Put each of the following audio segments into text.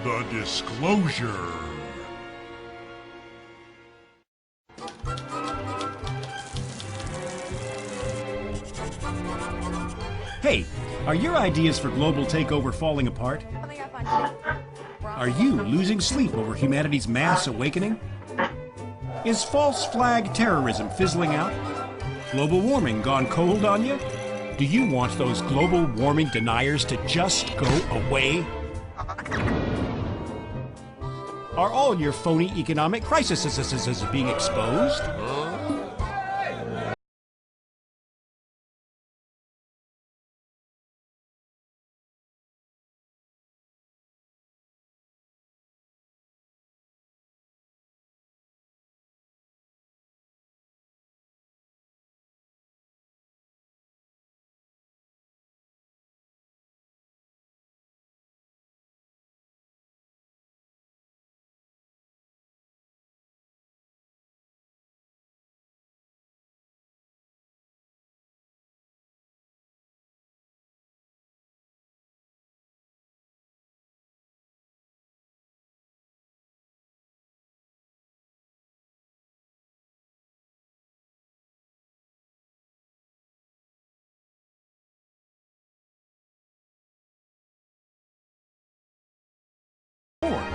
The Disclosure. Hey, are your ideas for global takeover falling apart? Are you losing sleep over humanity's mass awakening? Is false flag terrorism fizzling out? Global warming gone cold on you? Do you want those global warming deniers to just go away? Are all your phony economic crises being exposed?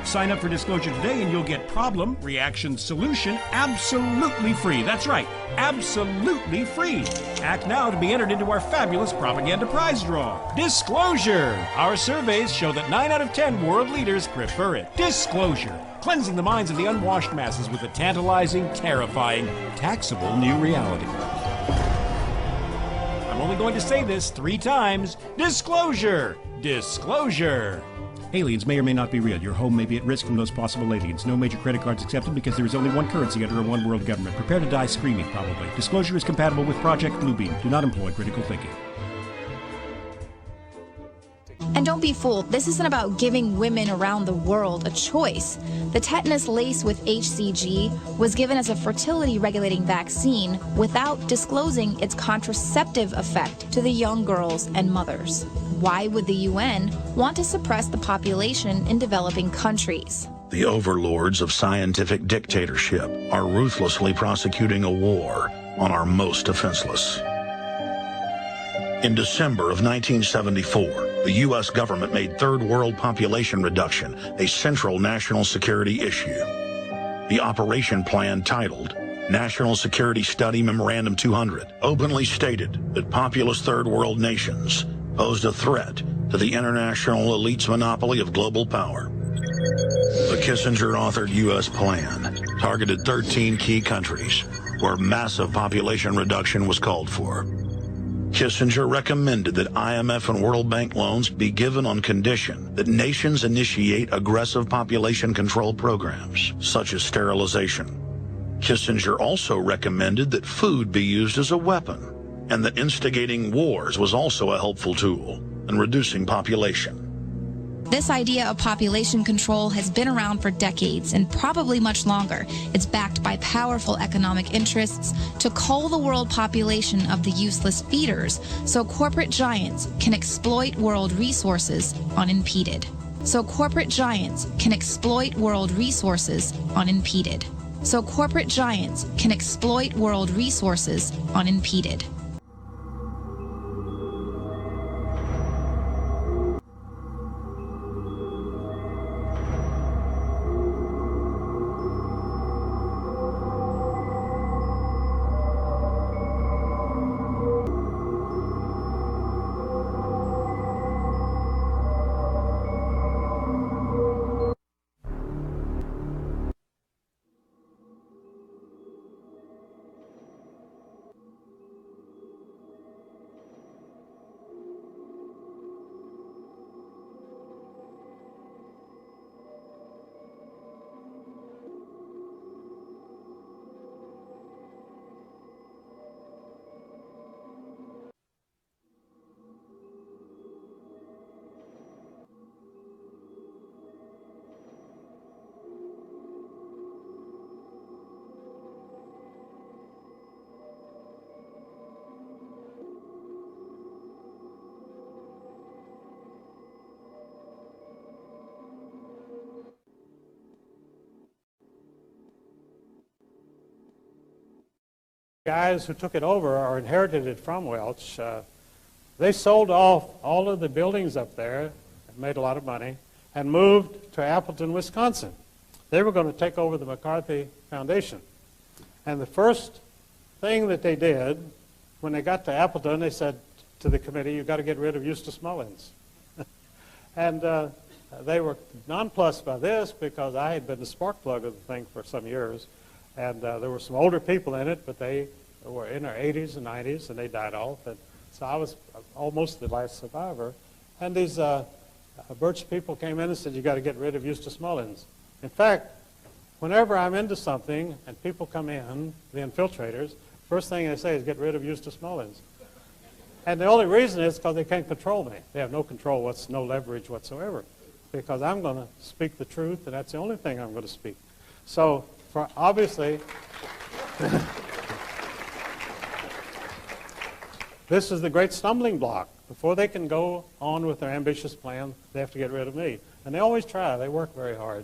Sign up for Disclosure today and you'll get problem, reaction, solution absolutely free. That's right, absolutely free. Act now to be entered into our fabulous propaganda prize draw. Disclosure! Our surveys show that 9 out of 10 world leaders prefer it. Disclosure, cleansing the minds of the unwashed masses with a tantalizing, terrifying, taxable new reality. I'm only going to say this 3 times. Disclosure! Disclosure! Aliens may or may not be real. Your home may be at risk from those possible aliens. No major credit cards accepted because there is only one currency under a one world government. Prepare to die screaming, probably. Disclosure is compatible with Project Bluebeam. Do not employ critical thinking. And don't be fooled, this isn't about giving women around the world a choice. The tetanus lace with HCG was given as a fertility-regulating vaccine without disclosing its contraceptive effect to the young girls and mothers. Why would the UN want to suppress the population in developing countries? The overlords of scientific dictatorship are ruthlessly prosecuting a war on our most defenseless. In December of 1974, the U.S. government made third world population reduction a central national security issue. The operation plan, titled National Security Study Memorandum 200, openly stated that populous third world nations posed a threat to the international elite's monopoly of global power. The Kissinger-authored U.S. plan targeted 13 key countries where massive population reduction was called for. Kissinger recommended that IMF and World Bank loans be given on condition that nations initiate aggressive population control programs, such as sterilization. Kissinger also recommended that food be used as a weapon, and that instigating wars was also a helpful tool in reducing population. This idea of population control has been around for decades and probably much longer. It's backed by powerful economic interests to cull the world population of the useless feeders so corporate giants can exploit world resources unimpeded. So corporate giants can exploit world resources unimpeded. So corporate giants can exploit world resources unimpeded. guys who took it over or inherited it from Welch, they sold off all of the buildings up there, made a lot of money, and moved to Appleton, Wisconsin. They were going to take over the McCarthy Foundation. And the first thing that they did, when they got to Appleton, they said to the committee, you've got to get rid of Eustace Mullins. And they were nonplussed by this because I had been the spark plug of the thing for some years. And there were some older people in it, but they were in their 80s and 90s, and they died off. And so I was almost the last survivor. And these Birch people came in and said, you got to get rid of Eustace Mullins. In fact, whenever I'm into something and people come in, the infiltrators, first thing they say is get rid of Eustace Mullins. And the only reason is because they can't control me. They have no control, no leverage whatsoever, because I'm going to speak the truth, and that's the only thing I'm going to speak. So, obviously, this is the great stumbling block. Before they can go on with their ambitious plan, they have to get rid of me. And they always try. They work very hard.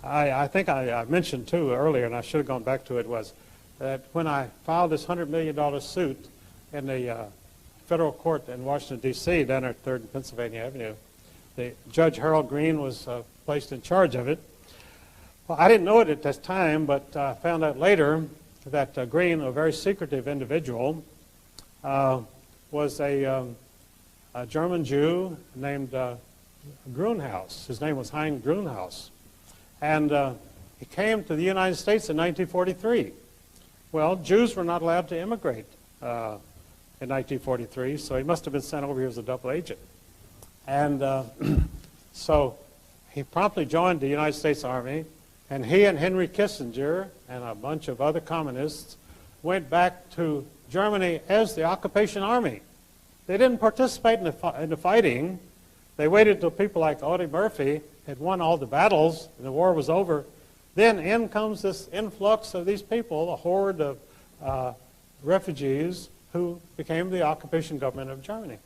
I think I mentioned, too, earlier, and I should have gone back to it, was that when I filed this $100 million suit in the federal court in Washington, D.C., down at 3rd and Pennsylvania Avenue, the Judge Harold Green was placed in charge of it. Well, I didn't know it at that time, but I found out later that Green, a very secretive individual, was a German Jew named Grunhaus. His name was Hein Grunhaus. And he came to the United States in 1943. Well, Jews were not allowed to immigrate in 1943, so he must have been sent over here as a double agent. And so he promptly joined the United States Army, and he and Henry Kissinger and a bunch of other communists went back to Germany as the occupation army. They didn't participate in the fighting. They waited until people like Audie Murphy had won all the battles and the war was over. Then in comes this influx of these people, a horde of refugees who became the occupation government of Germany.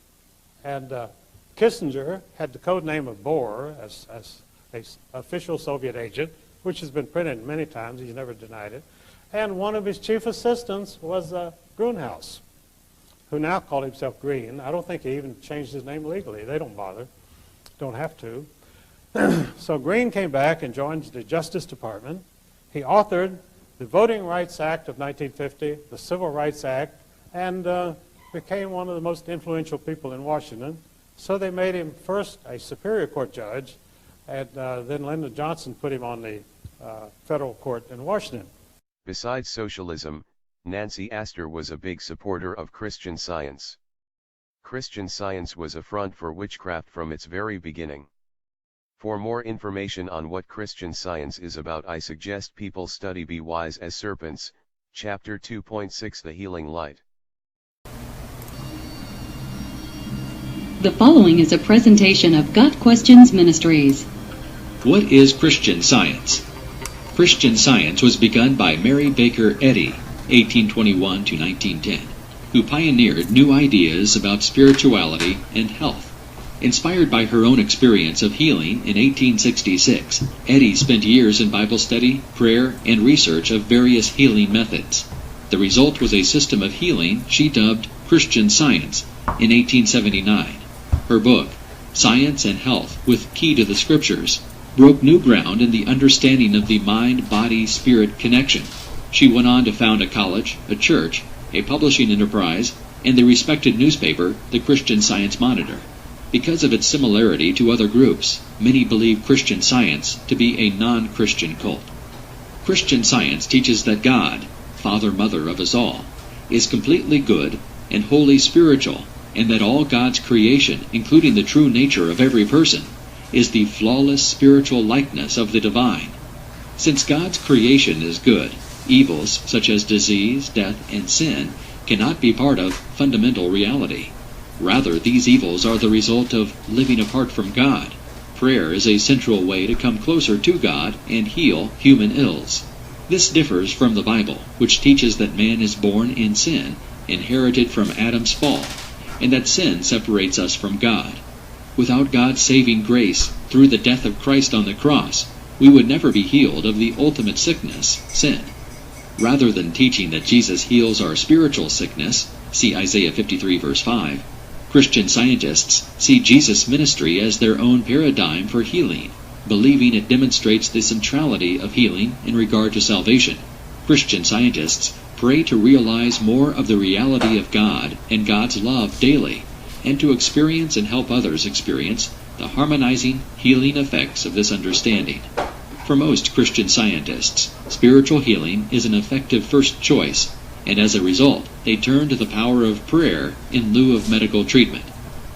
And Kissinger had the code name of Bohr as an official Soviet agent, which has been printed many times. He's never denied it. And one of his chief assistants was Grunhaus, who now called himself Green. I don't think he even changed his name legally. They don't bother. Don't have to. So Green came back and joined the Justice Department. He authored the Voting Rights Act of 1950, the Civil Rights Act, and became one of the most influential people in Washington. So they made him first a Superior Court judge, and then Lyndon Johnson put him on the federal court in Washington. Besides socialism, Nancy Astor was a big supporter of Christian Science. Christian Science was a front for witchcraft from its very beginning. For more information on what Christian Science is about, I suggest people study Be Wise as Serpents, Chapter 2.6 The Healing Light. The following is a presentation of Got Questions Ministries. What is Christian Science? Christian Science was begun by Mary Baker Eddy, 1821 to 1910, who pioneered new ideas about spirituality and health. Inspired by her own experience of healing in 1866, Eddy spent years in Bible study, prayer, and research of various healing methods. The result was a system of healing she dubbed Christian Science in 1879. Her book, Science and Health with Key to the Scriptures, broke new ground in the understanding of the mind-body-spirit connection. She went on to found a college, a church, a publishing enterprise, and the respected newspaper, the Christian Science Monitor. Because of its similarity to other groups, many believe Christian Science to be a non-Christian cult. Christian Science teaches that God, Father, Mother of us all, is completely good and wholly spiritual, and that all God's creation, including the true nature of every person, is the flawless spiritual likeness of the divine. Since God's creation is good, evils such as disease, death, and sin cannot be part of fundamental reality. Rather, these evils are the result of living apart from God. Prayer is a central way to come closer to God and heal human ills. This differs from the Bible, which teaches that man is born in sin, inherited from Adam's fall, and that sin separates us from God. Without God's saving grace through the death of Christ on the cross, we would never be healed of the ultimate sickness, sin. Rather than teaching that Jesus heals our spiritual sickness, see Isaiah 53 verse 5, Christian scientists see Jesus' ministry as their own paradigm for healing, believing it demonstrates the centrality of healing in regard to salvation. Christian scientists pray to realize more of the reality of God and God's love daily, and to experience and help others experience the harmonizing, healing effects of this understanding. For most Christian scientists, spiritual healing is an effective first choice, and as a result, they turn to the power of prayer in lieu of medical treatment.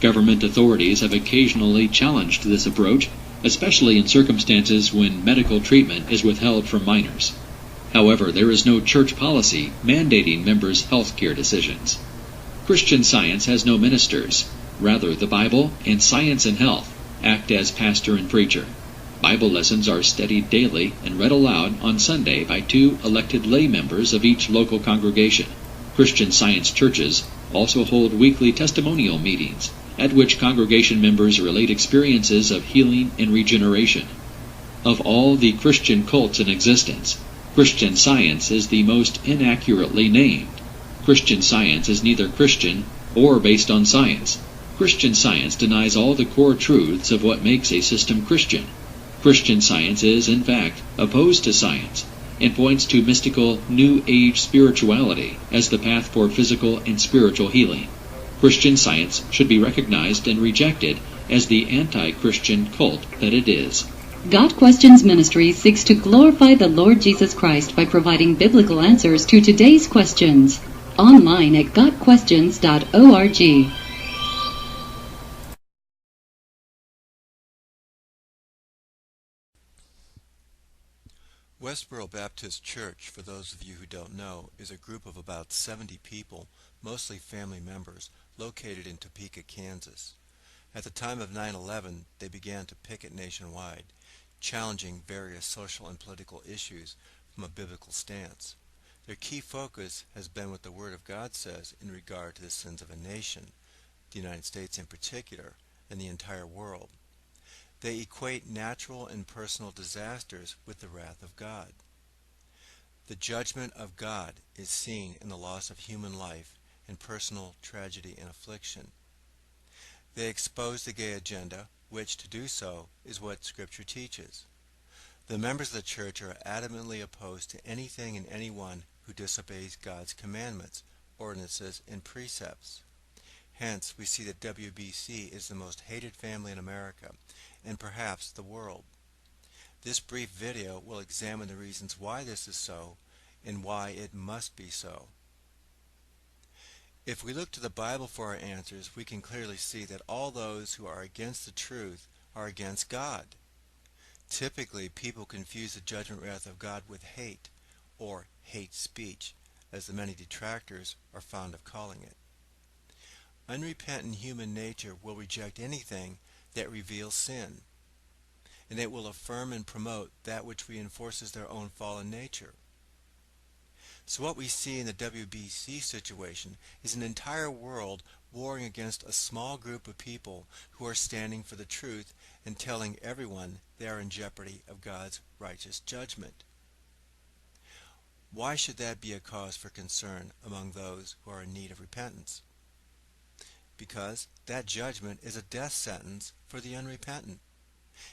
Government authorities have occasionally challenged this approach, especially in circumstances when medical treatment is withheld from minors. However, there is no church policy mandating members' health care decisions. Christian Science has no ministers. Rather, the Bible and Science and Health act as pastor and preacher. Bible lessons are studied daily and read aloud on Sunday by 2 elected lay members of each local congregation. Christian Science churches also hold weekly testimonial meetings, at which congregation members relate experiences of healing and regeneration. Of all the Christian cults in existence, Christian Science is the most inaccurately named. Christian Science is neither Christian or based on science. Christian Science denies all the core truths of what makes a system Christian. Christian Science is, in fact, opposed to science and points to mystical New Age spirituality as the path for physical and spiritual healing. Christian Science should be recognized and rejected as the anti-Christian cult that it is. Got Questions Ministry seeks to glorify the Lord Jesus Christ by providing biblical answers to today's questions. Online at gotquestions.org. Westboro Baptist Church, for those of you who don't know, is a group of about 70 people, mostly family members, located in Topeka, Kansas. At the time of 9/11, they began to picket nationwide, challenging various social and political issues from a biblical stance. Their key focus has been what the Word of God says in regard to the sins of a nation, the United States in particular, and the entire world. They equate natural and personal disasters with the wrath of God. The judgment of God is seen in the loss of human life and personal tragedy and affliction. They expose the gay agenda, which, to do so, is what Scripture teaches. The members of the church are adamantly opposed to anything and anyone who disobeys God's commandments, ordinances, and precepts. Hence, we see that WBC is the most hated family in America, and perhaps the world. This brief video will examine the reasons why this is so, and why it must be so. If we look to the Bible for our answers, we can clearly see that all those who are against the truth are against God. Typically, people confuse the judgment wrath of God with hate, or hate speech, as the many detractors are fond of calling it. Unrepentant human nature will reject anything that reveals sin, and it will affirm and promote that which reinforces their own fallen nature. So what we see in the WBC situation is an entire world warring against a small group of people who are standing for the truth and telling everyone they are in jeopardy of God's righteous judgment. Why should that be a cause for concern among those who are in need of repentance? Because that judgment is a death sentence for the unrepentant.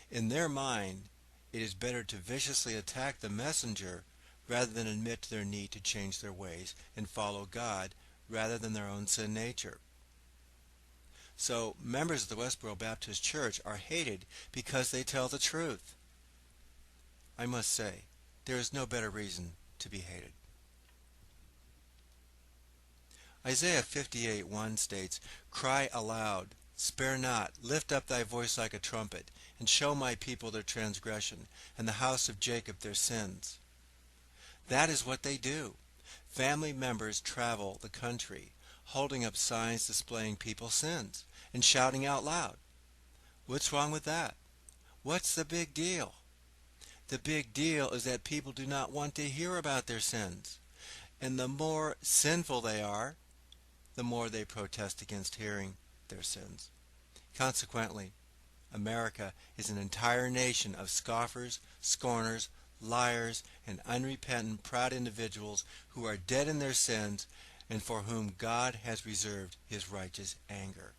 In their mind, it is better to viciously attack the messenger rather than admit to their need to change their ways and follow God rather than their own sin nature. So, members of the Westboro Baptist Church are hated because they tell the truth. I must say, there is no better reason to be hated. Isaiah 58:1 states, "Cry aloud, spare not, lift up thy voice like a trumpet, and show my people their transgression, and the house of Jacob their sins." That is what they do. Family members travel the country, holding up signs displaying people's sins, and shouting out loud. What's wrong with that? What's the big deal? The big deal is that people do not want to hear about their sins. And the more sinful they are, the more they protest against hearing their sins. Consequently, America is an entire nation of scoffers, scorners, liars, and unrepentant, proud individuals who are dead in their sins and for whom God has reserved his righteous anger.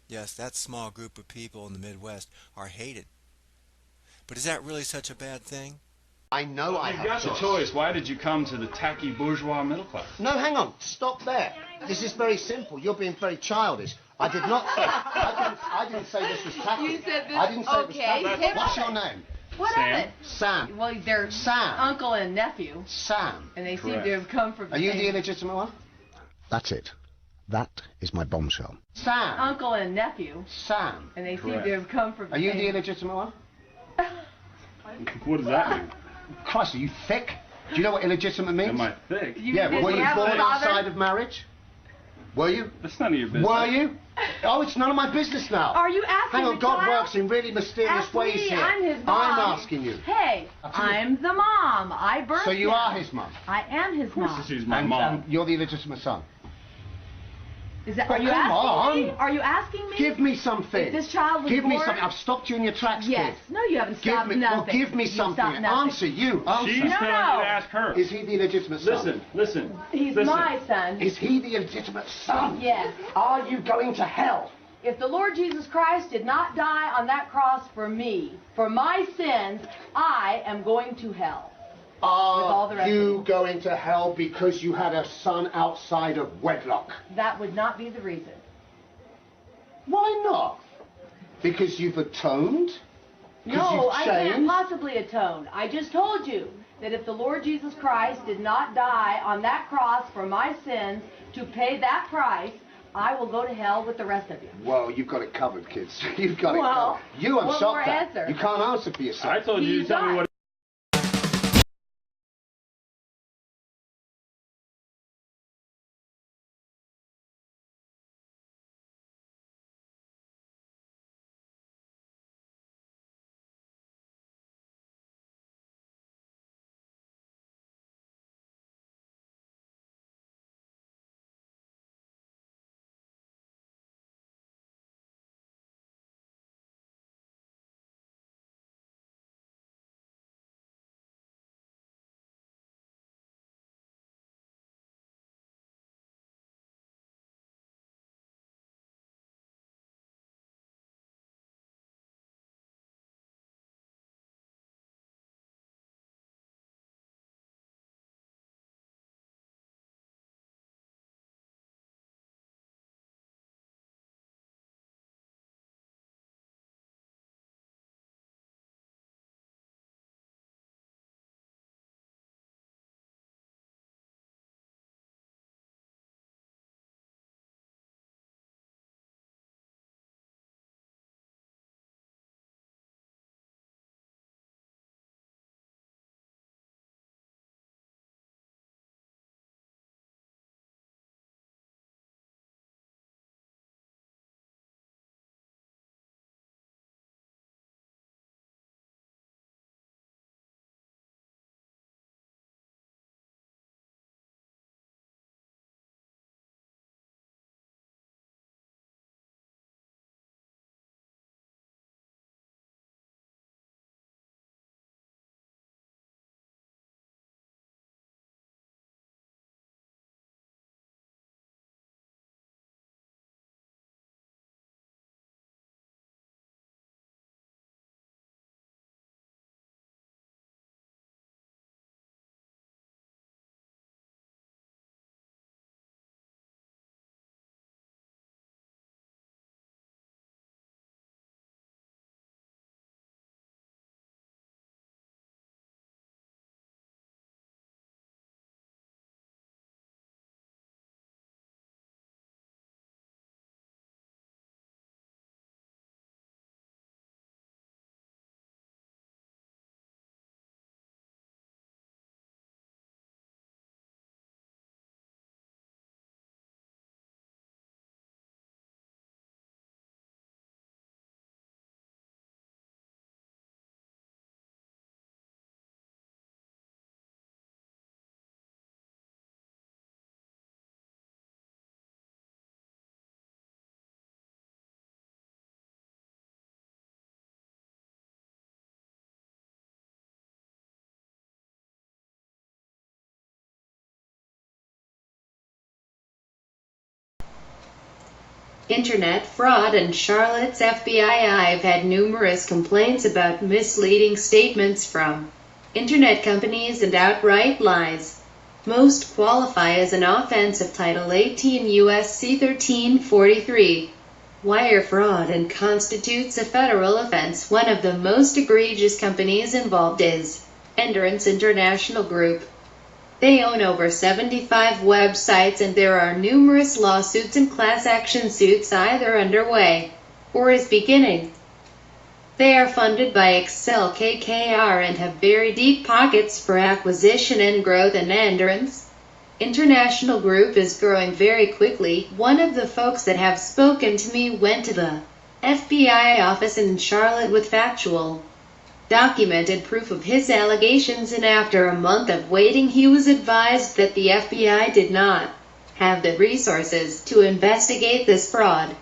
Yes, that small group of people in the Midwest are hated. But is that really such a bad thing? I know I have You've got the choice. Why did you come to the tacky bourgeois middle class? No, hang on. Stop there. This is very simple. You're being very childish. I did not say. I didn't say this was tacky. You said this. I didn't say Okay. it was tacky. What's your name? What Sam. of it? Sam. Well, they're Sam. uncle and nephew, Sam. and they seem Correct. to have come from. Are you the same illegitimate one? That's it. That is my bombshell. Sam. uncle and nephew, Sam. and they Correct. seem to have come from. Are you same- the illegitimate one? What does that mean? Christ, are you thick? Do you know what illegitimate means? Am I thick? Yeah, did were you have a born father? outside of marriage? Were you? That's none of your business. Were you? Oh, it's none of my business now. Are you asking Hang on, the God child? works in really mysterious Ask ways me. here. I'm his mom. I'm asking you. Hey, I'm the mom. I birthed So you him. are his mum? I am his Of course mom. she's my And mom. you're the illegitimate son? Is that? Oh, Are you come asking me? on. Are you asking me? Give me something. If this child was Give me born- something. I've stopped you in your tracks, Yes. kid. No, you haven't Give stopped me, nothing. well, give me You've something. stopped nothing. Answer you. Answer. She's No, telling no. you to ask her. Is he the illegitimate son? Listen. He's listen. my son. Is he the illegitimate son? Yes. Are you going to hell? If the Lord Jesus Christ did not die on that cross for me, for my sins, I am going to hell. all the Are rest of you it. going to hell because you had a son outside of wedlock? That would not be the reason. Why not? Because you've atoned? Because No, you've I can't changed? possibly atone. I just told you that if the Lord Jesus Christ did not die on that cross for my sins to pay that price, I will go to hell with the rest of you. Well, you've got it covered, kids. You've got it Well, covered. You, I'm one more shocked at. answer. You can't answer for yourself. I told you He to tell me died. what Internet fraud and Charlotte's FBI. I've had numerous complaints about misleading statements from Internet companies and outright lies. Most qualify as an offense of Title 18 U.S.C. 1343. Wire fraud and constitutes a federal offense. One of the most egregious companies involved is Endurance International Group. They own over 75 websites and there are numerous lawsuits and class action suits either underway or is beginning. They are funded by Excel KKR and have very deep pockets for acquisition and growth, and Endurance International Group is growing very quickly. One of the folks that have spoken to me went to the FBI office in Charlotte with factual, documented proof of his allegations, and after a month of waiting he was advised that the FBI did not have the resources to investigate this fraud.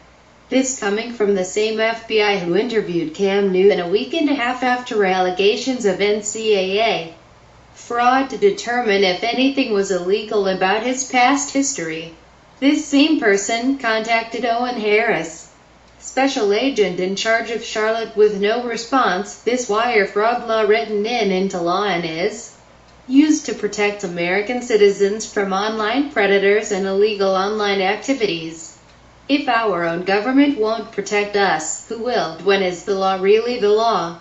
This coming from the same FBI who interviewed Cam Newton a week and a half after allegations of NCAA fraud to determine if anything was illegal about his past history. This same person contacted Owen Harris, special agent in charge of Charlotte, with no response. This wire fraud law written into law and is used to protect American citizens from online predators and illegal online activities. If our own government won't protect us, who will? When is the law really the law?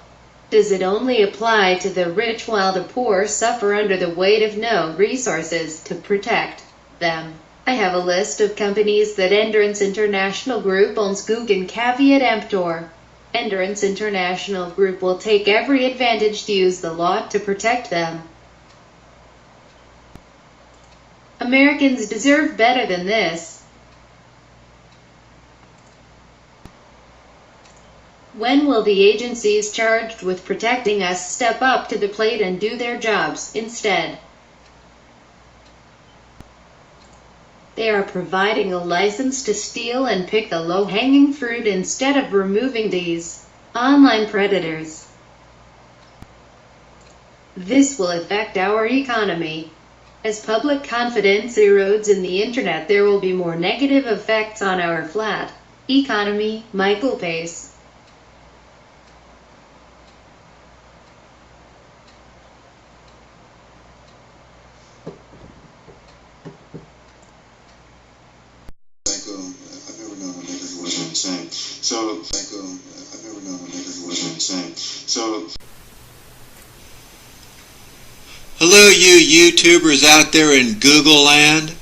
Does it only apply to the rich while the poor suffer under the weight of no resources to protect them? I have a list of companies that Endurance International Group owns. Guggen caveat emptor. Endurance International Group will take every advantage to use the law to protect them. Americans deserve better than this. When will the agencies charged with protecting us step up to the plate and do their jobs instead? They are providing a license to steal and pick the low-hanging fruit instead of removing these online predators. This will affect our economy. As public confidence erodes in the internet, there will be more negative effects on our flat economy. Michael Pace. Hello, you YouTubers out there in Google land.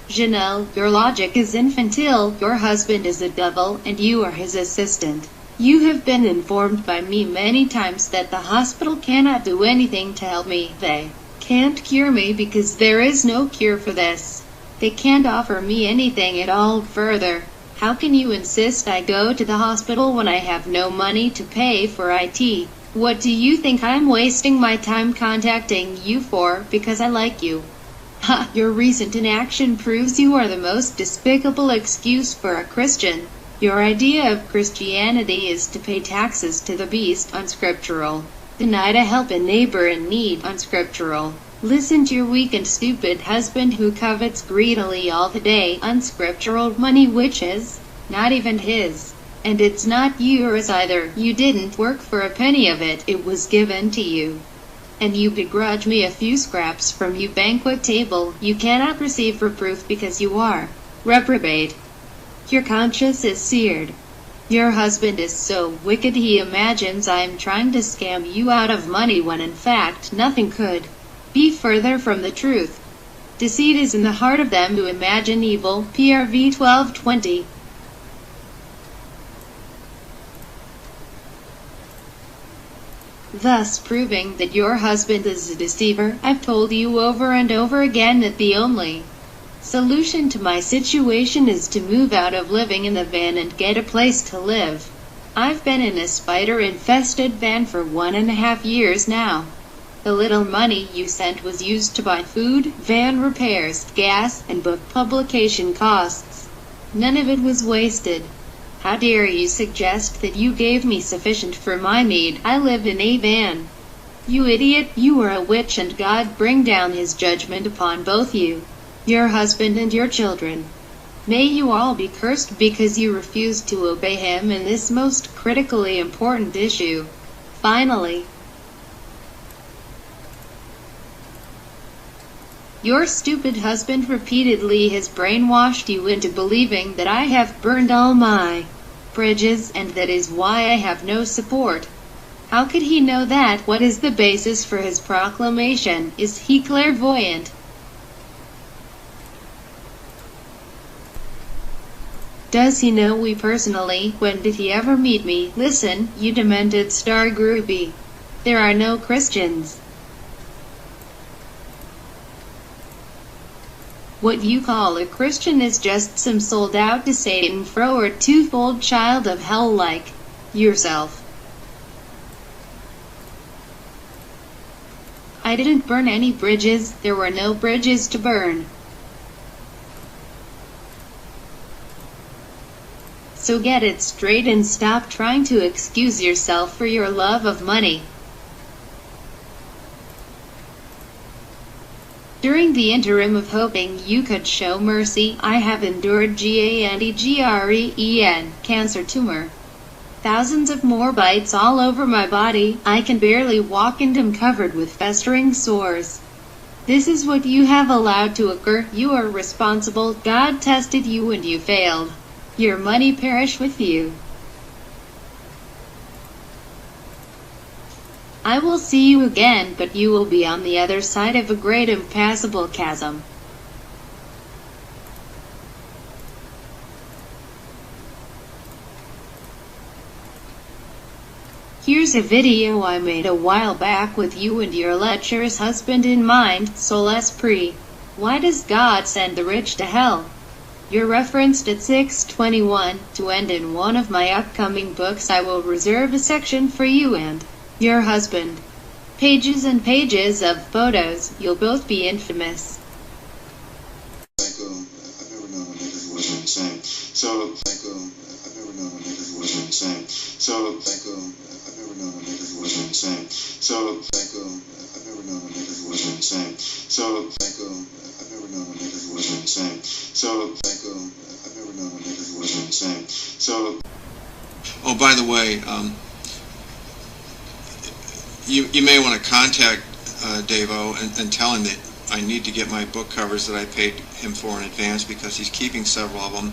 Janelle, your logic is infantile. Your husband is a devil and you are his assistant. You have been informed by me many times that the hospital cannot do anything to help me. They can't cure me because there is no cure for this. They can't offer me anything at all further. How can you insist I go to the hospital when I have no money to pay for IT? What do you think I'm wasting my time contacting you for? Because I like you. Ha! Your recent inaction proves you are the most despicable excuse for a Christian. Your idea of Christianity is to pay taxes to the beast, unscriptural. Deny to help a neighbor in need, unscriptural. Listen to your weak and stupid husband who covets greedily all the day, unscriptural. Money which is not even his. And it's not yours either. You didn't work for a penny of it. It was given to you. And you begrudge me a few scraps from your banquet table. You cannot receive reproof because you are reprobate. Your conscience is seared. Your husband is so wicked he imagines I am trying to scam you out of money when in fact nothing could be further from the truth. Deceit is in the heart of them who imagine evil. PRV 12:20. Thus proving that your husband is a deceiver. I've told you over and over again that the only solution to my situation is to move out of living in the van and get a place to live. I've been in a spider-infested van for 1.5 years now. The little money you sent was used to buy food, van repairs, gas, and book publication costs. None of it was wasted. How dare you suggest that you gave me sufficient for my need? I live in a van. You idiot, you are a witch, and God bring down his judgment upon both you, your husband and your children. May you all be cursed because you refuse to obey him in this most critically important issue. Finally, your stupid husband repeatedly has brainwashed you into believing that I have burned all my bridges, and that is why I have no support. How could he know that? What is the basis for his proclamation? Is he clairvoyant? Does he know me personally? When did he ever meet me? Listen, you demented star groupie. There are no Christians. What you call a Christian is just some sold out to Satan froward twofold child of hell like yourself. I didn't burn any bridges, there were no bridges to burn. So get it straight and stop trying to excuse yourself for your love of money. During the interim of hoping you could show mercy, I have endured GANDGREEN, cancer tumor. Thousands of more bites all over my body. I can barely walk and am covered with festering sores. This is what you have allowed to occur. You are responsible. God tested you and you failed. Your money perish with you. I will see you again, but you will be on the other side of a great impassable chasm. Here's a video I made a while back with you and your lecherous husband in mind. Sol esprit. Why does God send the rich to hell? You're referenced at 621. To end in one of my upcoming books, I will reserve a section for you and your husband. Pages and pages of photos. You'll both be infamous. I've never known a nigga who wasn't insane. So, I've never known a nigga who wasn't insane. So, I've never known a nigga who wasn't insane. So, I've never known a nigga who wasn't insane. So, I've never known a nigga who wasn't insane. So, I've never known a nigga who wasn't insane. So, oh, by the way, you may want to contact Davo and tell him that I need to get my book covers that I paid him for in advance, because he's keeping several of them,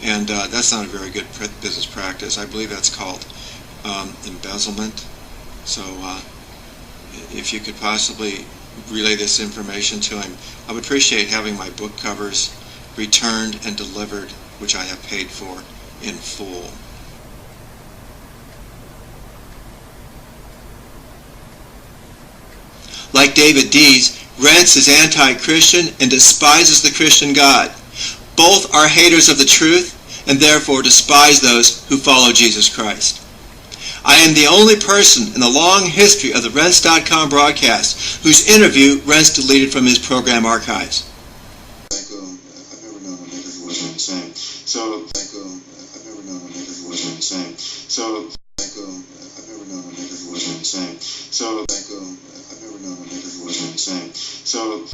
and that's not a very good business practice. I believe that's called embezzlement. So if you could possibly relay this information to him, I would appreciate having my book covers returned and delivered, which I have paid for in full. Like David Dees, Rents is anti-Christian and despises the Christian God. Both are haters of the truth and therefore despise those who follow Jesus Christ. I am the only person in the long history of the Rents.com broadcast whose interview Rents deleted from his program archives. I've never known a nigga who wasn't insane. So, I've never known a nigga who wasn't insane. So, I've never known a nigga who wasn't insane. So, I've never known a nigga who wasn't insane. So,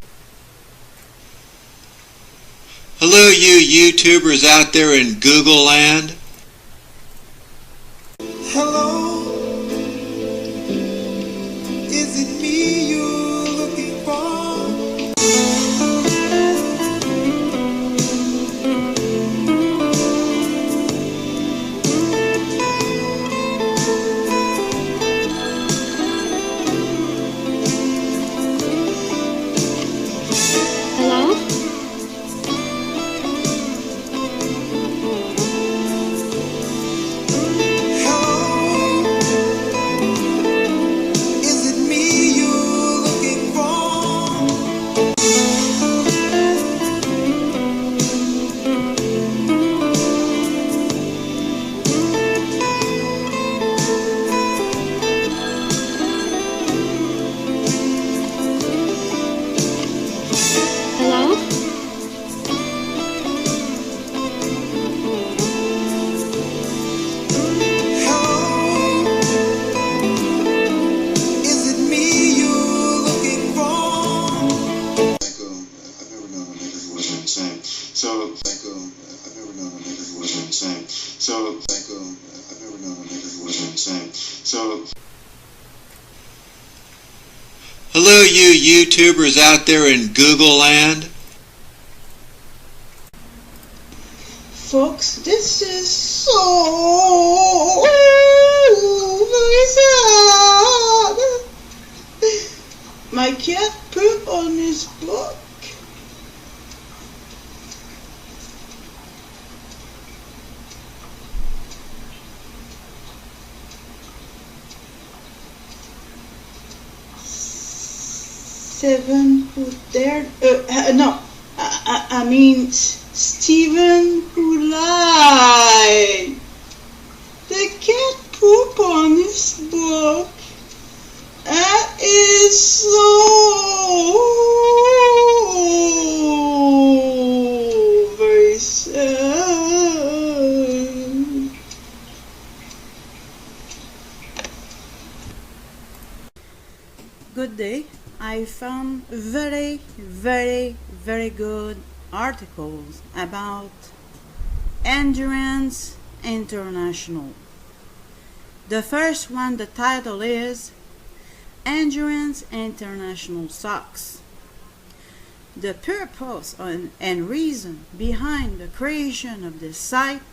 hello, you YouTubers out there in Google land. Hello, is it me you're looking for? Hello? So, So, I've never known a nigger who wasn't insane. So. Hello, you YouTubers out there in Google land. Folks, this is so very sad. My cat pooped on his book. Seven who dared, no, I mean Stephen who lied. The cat poop on his book. That is so very sad. Good day. I found very, very, very good articles about Endurance International. The first one, the title is Endurance International Sucks. The purpose and reason behind the creation of this site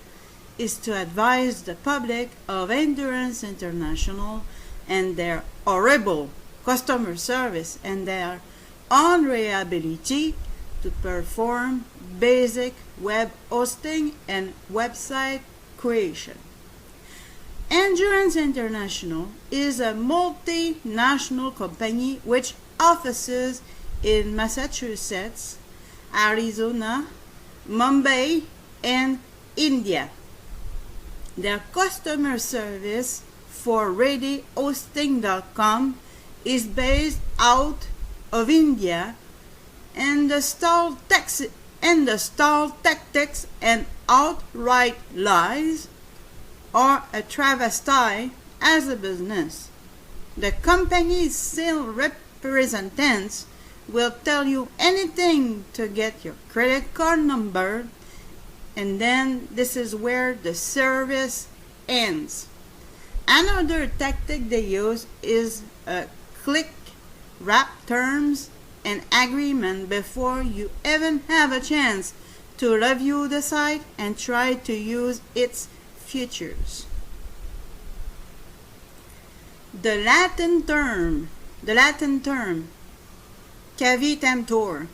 is to advise the public of Endurance International and their horrible customer service and their unreliability to perform basic web hosting and website creation. Endurance International is a multinational company which offices in Massachusetts, Arizona, Mumbai, and India. Their customer service for ReadyHosting.com is based out of India, and the stall tactics and outright lies are a travesty as a business. The company's sales representatives will tell you anything to get your credit card number, and then this is where the service ends. Another tactic they use is a click wrap terms and agreement before you even have a chance to review the site and try to use its features. The Latin term cavi temptor,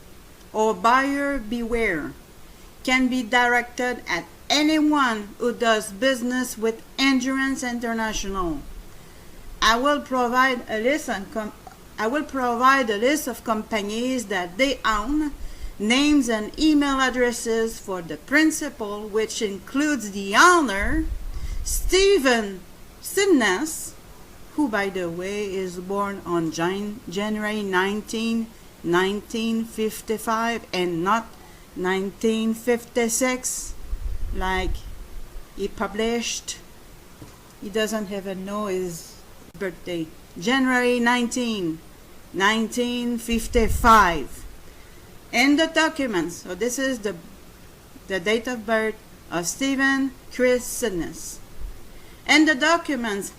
or buyer beware, can be directed at anyone who does business with Endurance International. I will provide a list of companies that they own, names and email addresses for the principal, which includes the owner, Sleazin Sickness, who, by the way, is born on January 19, 1955 and not 1956, like he published. He doesn't even know his birthday. January 19, 1955. In the documents, so this is the date of birth of Stephen Chris Sickness. And the documents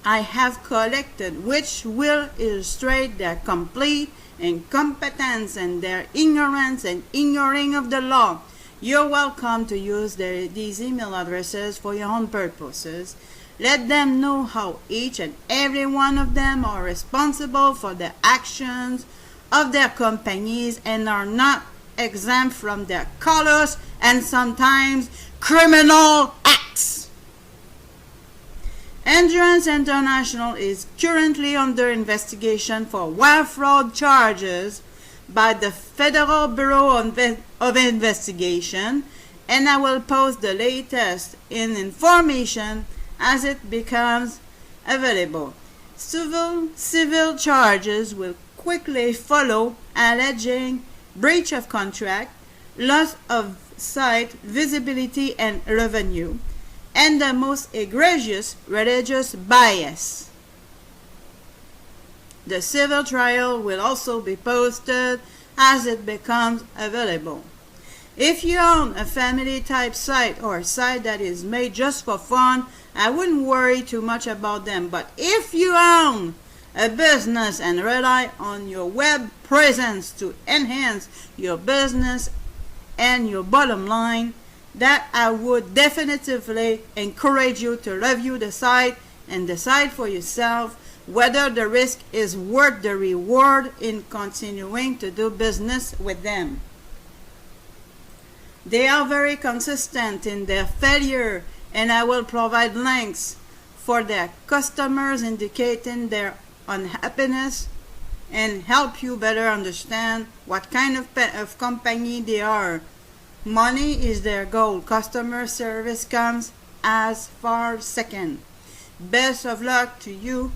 I have collected, which will illustrate their complete incompetence and their ignorance and ignoring of the law. You're welcome to use these email addresses for your own purposes. Let them know how each and every one of them are responsible for the actions of their companies and are not exempt from their callous and sometimes criminal acts. Endurance International is currently under investigation for wire fraud charges by the Federal Bureau of Investigation, and I will post the latest information as it becomes available. Civil charges will quickly follow, alleging breach of contract, loss of site visibility and revenue, and the most egregious religious bias. The civil trial will also be posted as it becomes available. If you own a family type site or a site that is made just for fun, I wouldn't worry too much about them. But if you own a business and rely on your web presence to enhance your business and your bottom line, that I would definitively encourage you to review the site and decide for yourself whether the risk is worth the reward in continuing to do business with them. They are very consistent in their failure, and I will provide links for their customers indicating their unhappiness and help you better understand what kind of company they are. Money is their goal. Customer service comes as far second. Best of luck to you.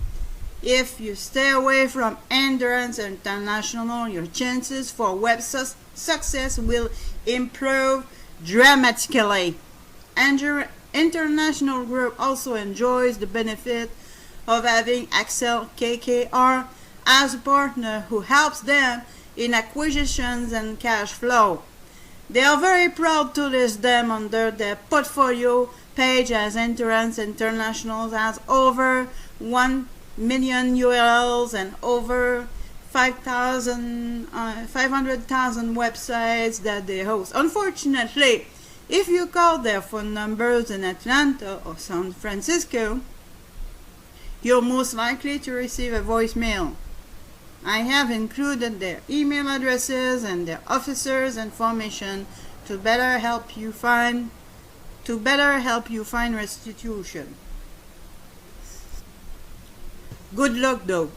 If you stay away from Endurance International, your chances for web success will improve dramatically. International Group also enjoys the benefit of having Axel KKR as a partner who helps them in acquisitions and cash flow. They are very proud to list them under their portfolio page, as Endurance International has over 1 million URLs and over 500,000 websites that they host. Unfortunately, if you call their phone numbers in Atlanta or San Francisco, you're most likely to receive a voicemail. I have included their email addresses and their officers' information to better help you find restitution. Good luck though.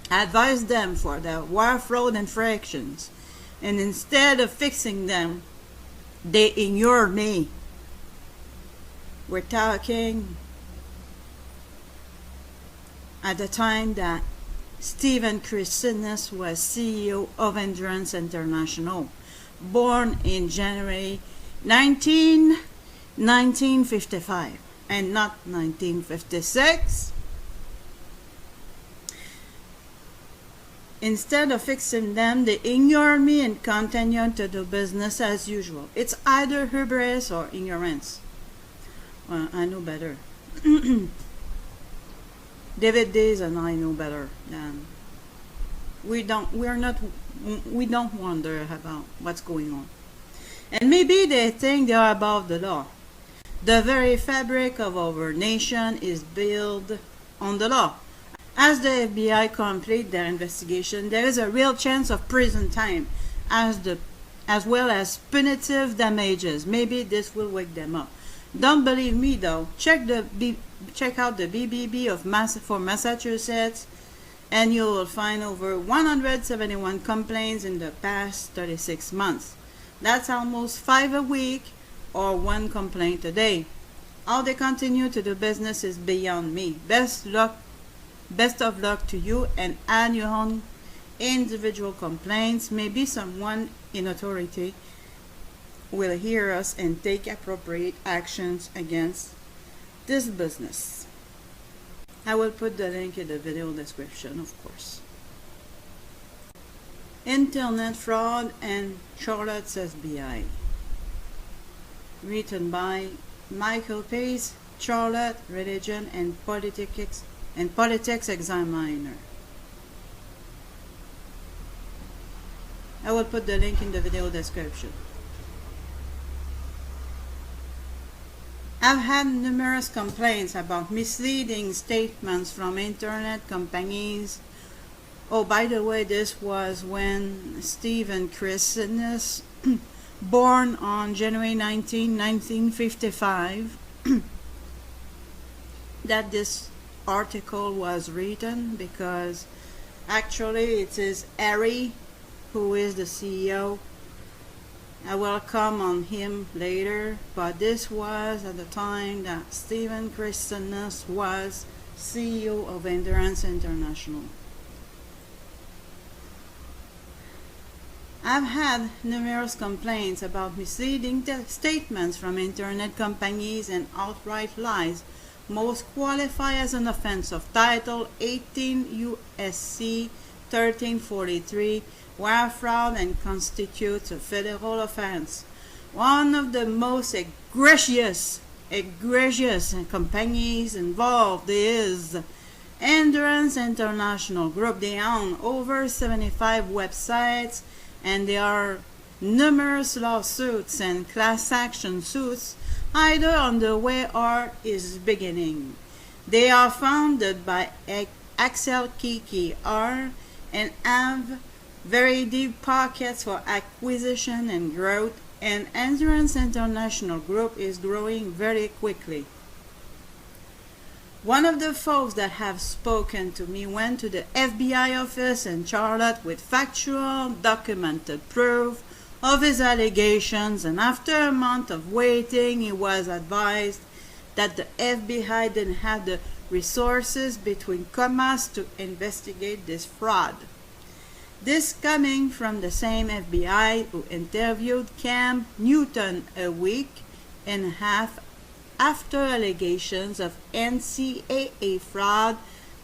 I advise them for their wire fraud infractions, and instead of fixing them, they ignore me. We're talking at the time that Sleazin Risk Sickness was CEO of Endurance International, born in January 1955 and not 1956. Instead of fixing them, they ignore me and continue to do business as usual. It's either hubris or ignorance. Well, I know better. David Dees and I know better than we don't wonder about what's going on. And maybe they think they are above the law. The very fabric of our nation is built on the law. As the FBI complete their investigation, there is a real chance of prison time as well as punitive damages. Maybe this will wake them up. Don't believe me though. Check out the BBB for Massachusetts, and you will find over 171 complaints in the past 36 months. That's almost 5 a week or 1 complaint a day. How they continue to do business is beyond me. Best of luck to you, and add your own individual complaints. Maybe someone in authority will hear us and take appropriate actions against this business. I will put the link in the video description, of course. Internet Fraud and Charlotte's FBI. Written by Michael Pace, Charlotte, Religion and Politics Examiner. I will put the link in the video description. I've had numerous complaints about misleading statements from internet companies. Oh, by the way, this was when Sleazin Risk Sickness, born on January 19, 1955, that this article was written, because actually it is Hari who is the CEO. I will come on him later, but this was at the time that Sleazin Risk Sickness was CEO of Endurance International. I've had numerous complaints about misleading statements from internet companies and outright lies. Most qualify as an offense of Title 18 U.S.C. 1343 wire fraud and constitutes a federal offense. One of the most egregious companies involved is Endurance International Group. They own over 75 websites, and there are numerous lawsuits and class action suits either underway or is beginning. They are founded by Axel Kiki R and have very deep pockets for acquisition and growth, and Endurance International Group is growing very quickly. One of the folks that have spoken to me went to the FBI office in Charlotte with factual, documented proof of his allegations, and after a month of waiting, he was advised that the FBI didn't have the resources between commas to investigate this fraud. This coming from the same FBI who interviewed Cam Newton a week and a half after allegations of NCAA fraud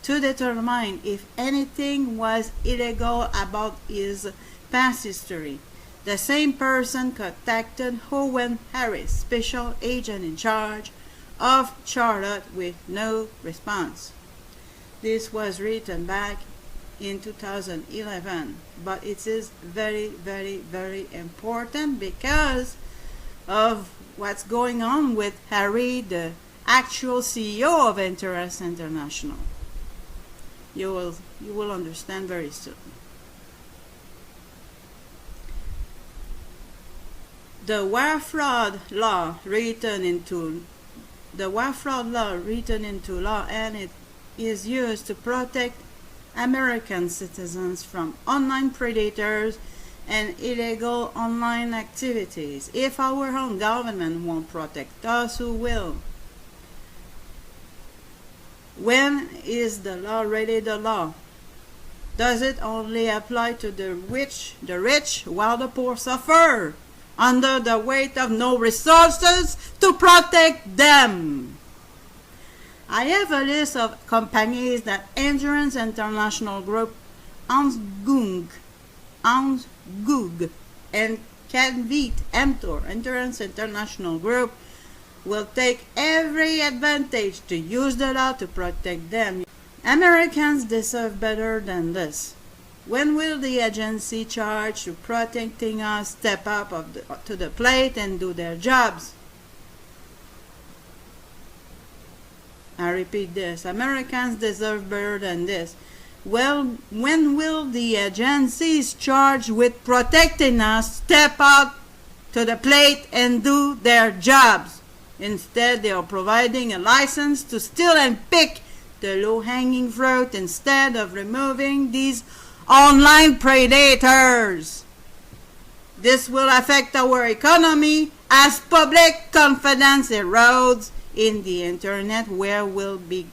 to determine if anything was illegal about his past history. The same person contacted Owen Harris, special agent in charge of Charlotte, with no response. This was written back in 2011, but it is very, very, very important because of what's going on with Hari, the actual CEO of Endurance International. You will understand very soon. The wire fraud law written into law, and it is used to protect American citizens from online predators and illegal online activities. If our own government won't protect us, who will? When is the law really the law? Does it only apply to the rich while the poor suffer under the weight of no resources to protect them? I have a list of companies that Endurance International Group, Ansgug, and Canvit Mtor, Endurance International Group, will take every advantage to use the law to protect them. Americans deserve better than this. When will the agency charged to protecting us step up to the plate and do their jobs? I repeat this. Americans deserve better than this. Well, when will the agencies charged with protecting us step up to the plate and do their jobs? Instead, they are providing a license to steal and pick the low-hanging fruit instead of removing these online predators. This will affect our economy as public confidence erodes in the internet, where will be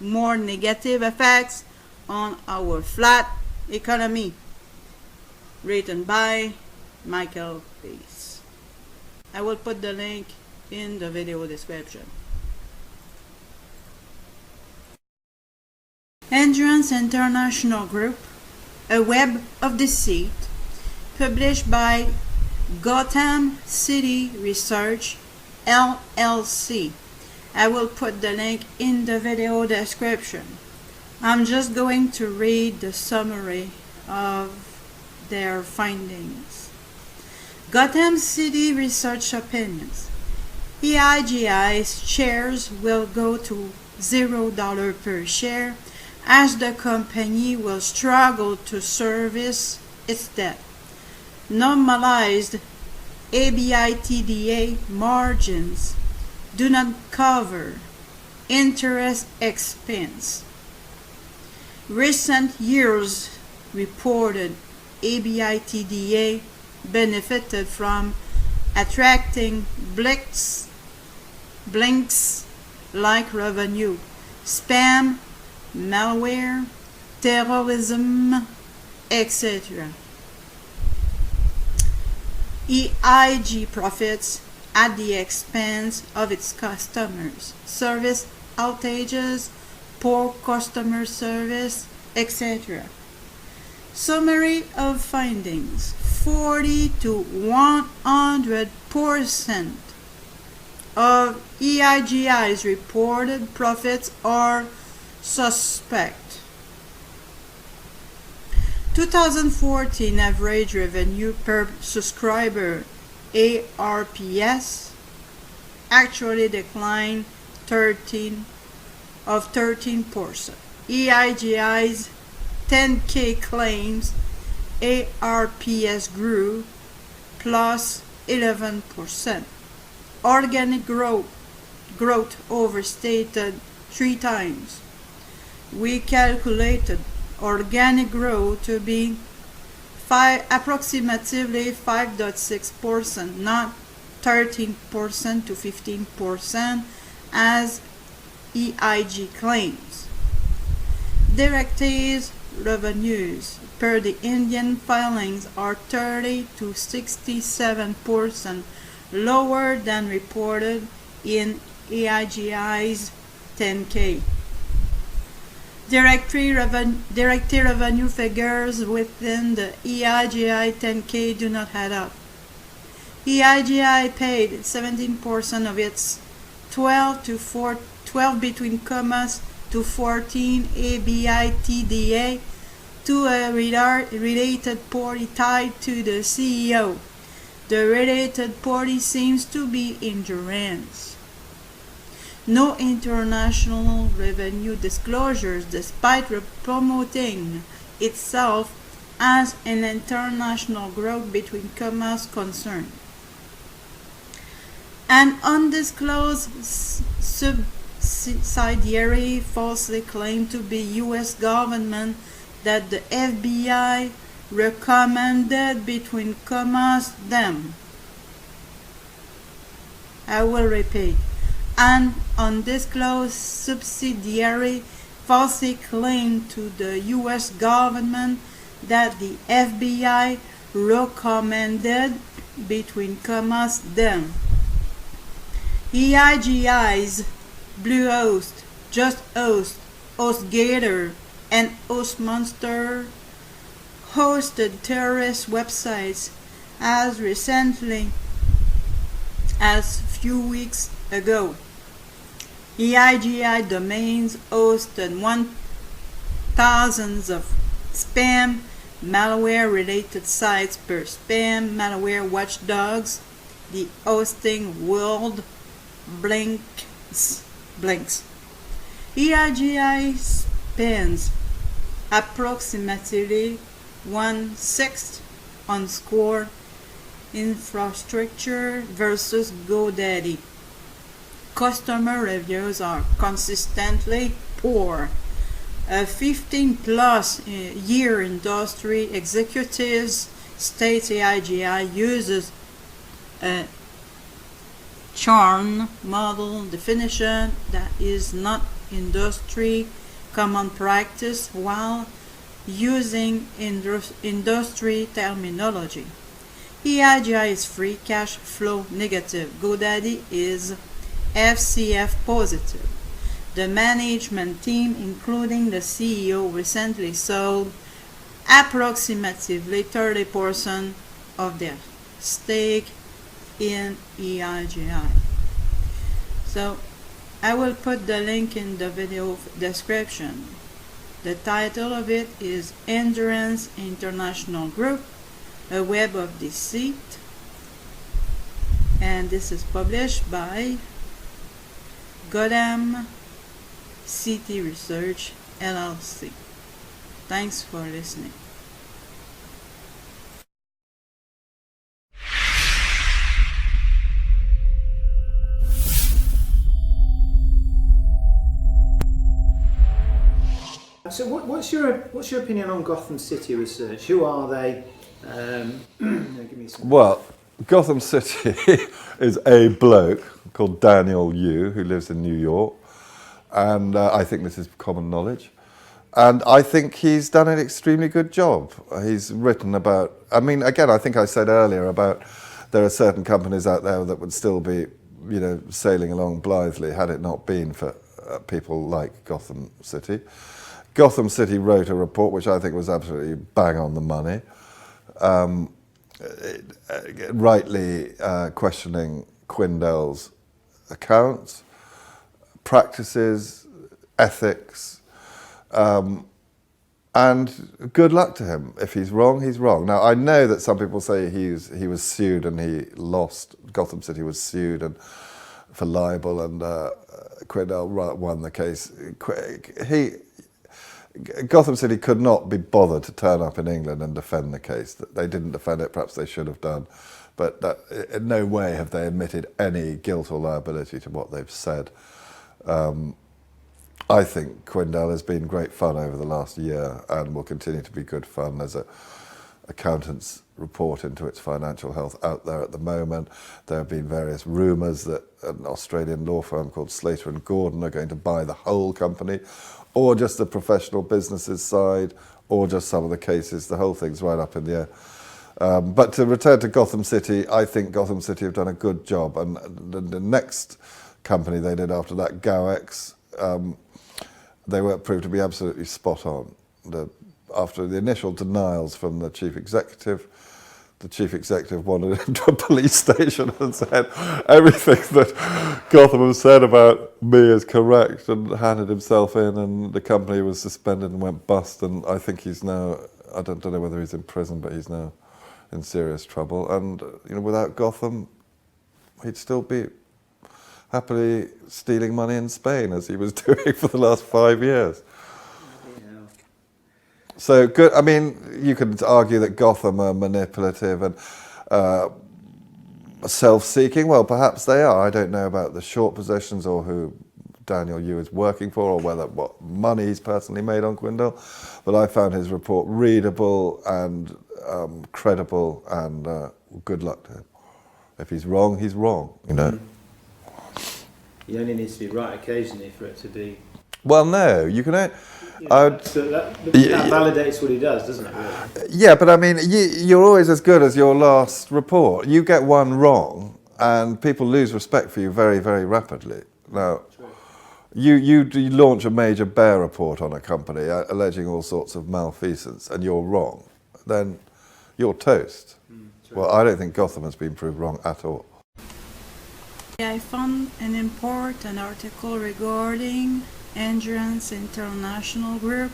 more negative effects on our flat economy. Written by Michael Dees. I will put the link in the video description. Endurance International Group, a web of deceit, published by Gotham City Research, LLC. I will put the link in the video description. I'm just going to read the summary of their findings. Gotham City Research opinions. EIGI's shares will go to $0 per share as the company will struggle to service its debt. Normalized EBITDA margins do not cover interest expense. Recent years reported EBITDA benefited from attracting blinks-like revenue, spam, malware, terrorism, etc. EIG profits at the expense of its customers, service outages, poor customer service, etc. Summary of findings. 40 to 100% of EIGI's reported profits are suspect. 2014 average revenue per subscriber, ARPS, actually declined 13%. EIGI's 10K claims ARPS grew plus 11%. Organic growth overstated 3 times. We calculated organic growth to be approximately 5.6%, not 13% to 15% as EIG claims. Directors' revenues per the Indian filings are 30 to 67% lower than reported in EIGI's 10K. Directory revenue figures within the EIGI 10K do not add up. EIGI paid 17% of its 12 between commas to 14 ABI TDA to a related party tied to the CEO. The related party seems to be Endurance. No international revenue disclosures despite promoting itself as an international growth between commas concern. An undisclosed subsidiary falsely claimed to be U.S. government that the FBI recommended between commas them. I will repeat. An undisclosed subsidiary falsely claimed to the U.S. government that the FBI recommended between commas them. EIGI's Bluehost, JustHost, HostGator, and HostMonster hosted terrorist websites as recently as few weeks ago. EIGI domains hosted 1,000 of spam malware-related sites per spam malware watchdogs. The hosting world blinks. EIGI spends approximately 1/6 on score infrastructure versus GoDaddy. Customer reviews are consistently poor. A 15-plus year industry executives states EIGI uses a churn model definition that is not industry common practice while using industry terminology. EIGI is free cash flow negative. GoDaddy is FCF positive. The management team, including the CEO, recently sold approximately 30% of their stake in EIGI. So I will put the link in the video description. The title of it is Endurance International Group, a Web of Deceit, and this is published by Gotham City Research LLC. Thanks for listening. So what's your opinion on Gotham City Research? Who are they? Give me some. Well, Gotham City is a bloke called Daniel Yu who lives in New York, and I think this is common knowledge. And I think he's done an extremely good job. He's written about, I mean, again, I think I said earlier about there are certain companies out there that would still be, sailing along blithely had it not been for people like Gotham City. Gotham City wrote a report which I think was absolutely bang on the money, rightly questioning Quindell's accounts, practices, ethics, and good luck to him. If he's wrong, he's wrong. Now, I know that some people say he was sued and he lost. Gotham City was sued and for libel, and Quindell won the case. Gotham City could not be bothered to turn up in England and defend the case. They didn't defend it, perhaps they should have done, but in no way have they admitted any guilt or liability to what they've said. I think Quindell has been great fun over the last year and will continue to be good fun. There's an accountant's report into its financial health out there at the moment. There have been various rumours that an Australian law firm called Slater and Gordon are going to buy the whole company, or just the professional businesses side, or just some of the cases. The whole thing's right up in the air. But to return to Gotham City, I think Gotham City have done a good job. And the next company they did after that, GoX, they were proved to be absolutely spot on. After the initial denials from the chief executive wandered into a police station and said everything that Gotham has said about me is correct, and handed himself in, and the company was suspended and went bust. And I think he's now, I don't know whether he's in prison, but he's now in serious trouble. And without Gotham, he'd still be happily stealing money in Spain, as he was doing for the last 5 years. So good. I mean, you could argue that Gotham are manipulative and self-seeking. Well, perhaps they are. I don't know about the short positions or who Daniel Yu is working for, or what money he's personally made on Quindell. But I found his report readable and credible, and good luck to him. If he's wrong, he's wrong. He only needs to be right occasionally for it to be. Well, no, you can. So that validates what he does, doesn't it? Really? Yeah, but I mean, you're always as good as your last report. You get one wrong, and people lose respect for you very, very rapidly. Now, you launch a major bear report on a company alleging all sorts of malfeasance, and you're wrong, then you're toast. Well, I don't think Gotham has been proved wrong at all. I found an important article regarding Endurance International Group.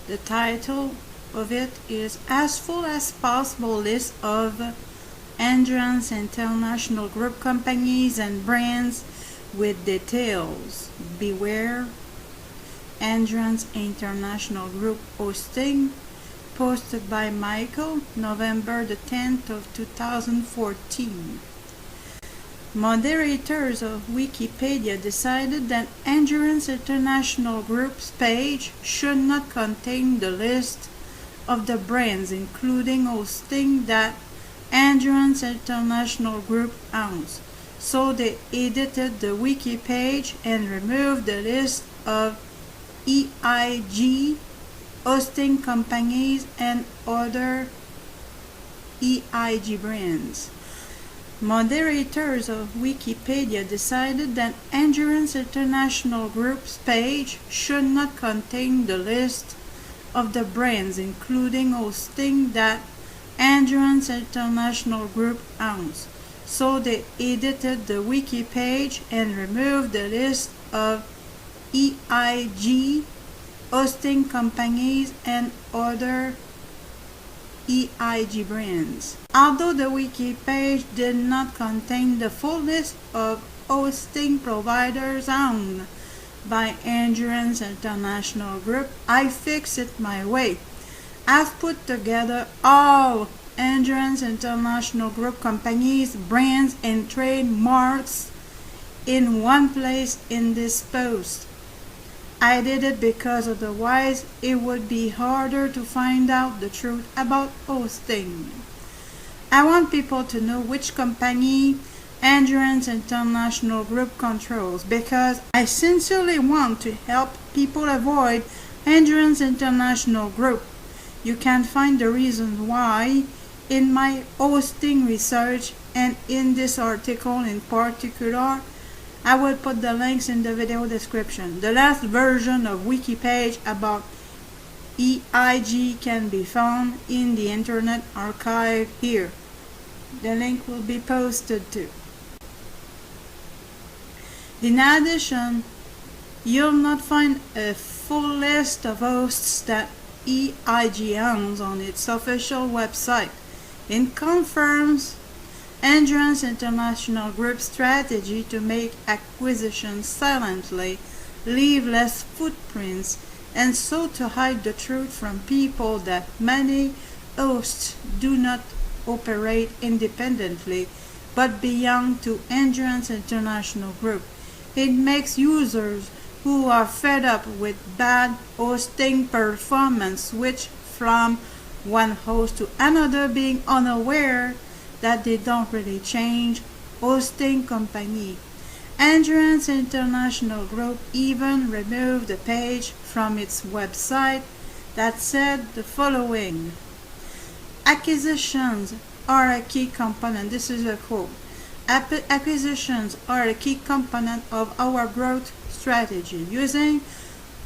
The title of it is As Full as Possible List of Endurance International Group Companies and Brands with Details. Beware. Endurance International Group Hosting, posted by Michael, November the 10th of 2014. Moderators of Wikipedia decided that Endurance International Group's page should not contain the list of the brands, including hosting, that Endurance International Group owns. So they edited the wiki page and removed the list of EIG hosting companies and other EIG brands. Moderators of Wikipedia decided that Endurance International Group's page should not contain the list of the brands, including hosting, that Endurance International Group owns. So they edited the wiki page and removed the list of EIG hosting companies and other EIG brands. Although the wiki page did not contain the full list of hosting providers owned by Endurance International Group, I fixed it my way. I've put together all Endurance International Group companies, brands, and trademarks in one place in this post. I did it because otherwise it would be harder to find out the truth about hosting. I want people to know which company Endurance International Group controls, because I sincerely want to help people avoid Endurance International Group. You can find the reason why in my hosting research, and in this article in particular, I will put the links in the video description. The last version of wiki page about EIG can be found in the Internet Archive here. The link will be posted too. In addition, you'll not find a full list of hosts that EIG owns on its official website. It confirms Endurance International Group's strategy to make acquisitions silently, leave less footprints, and so to hide the truth from people that many hosts do not operate independently but belong to Endurance International Group. It makes users who are fed up with bad hosting performance switch from one host to another, being unaware that they don't really change hosting company. Endurance International Group even removed a page from its website that said the following: acquisitions are a key component. This is a quote. Acquisitions are a key component of our growth strategy. Using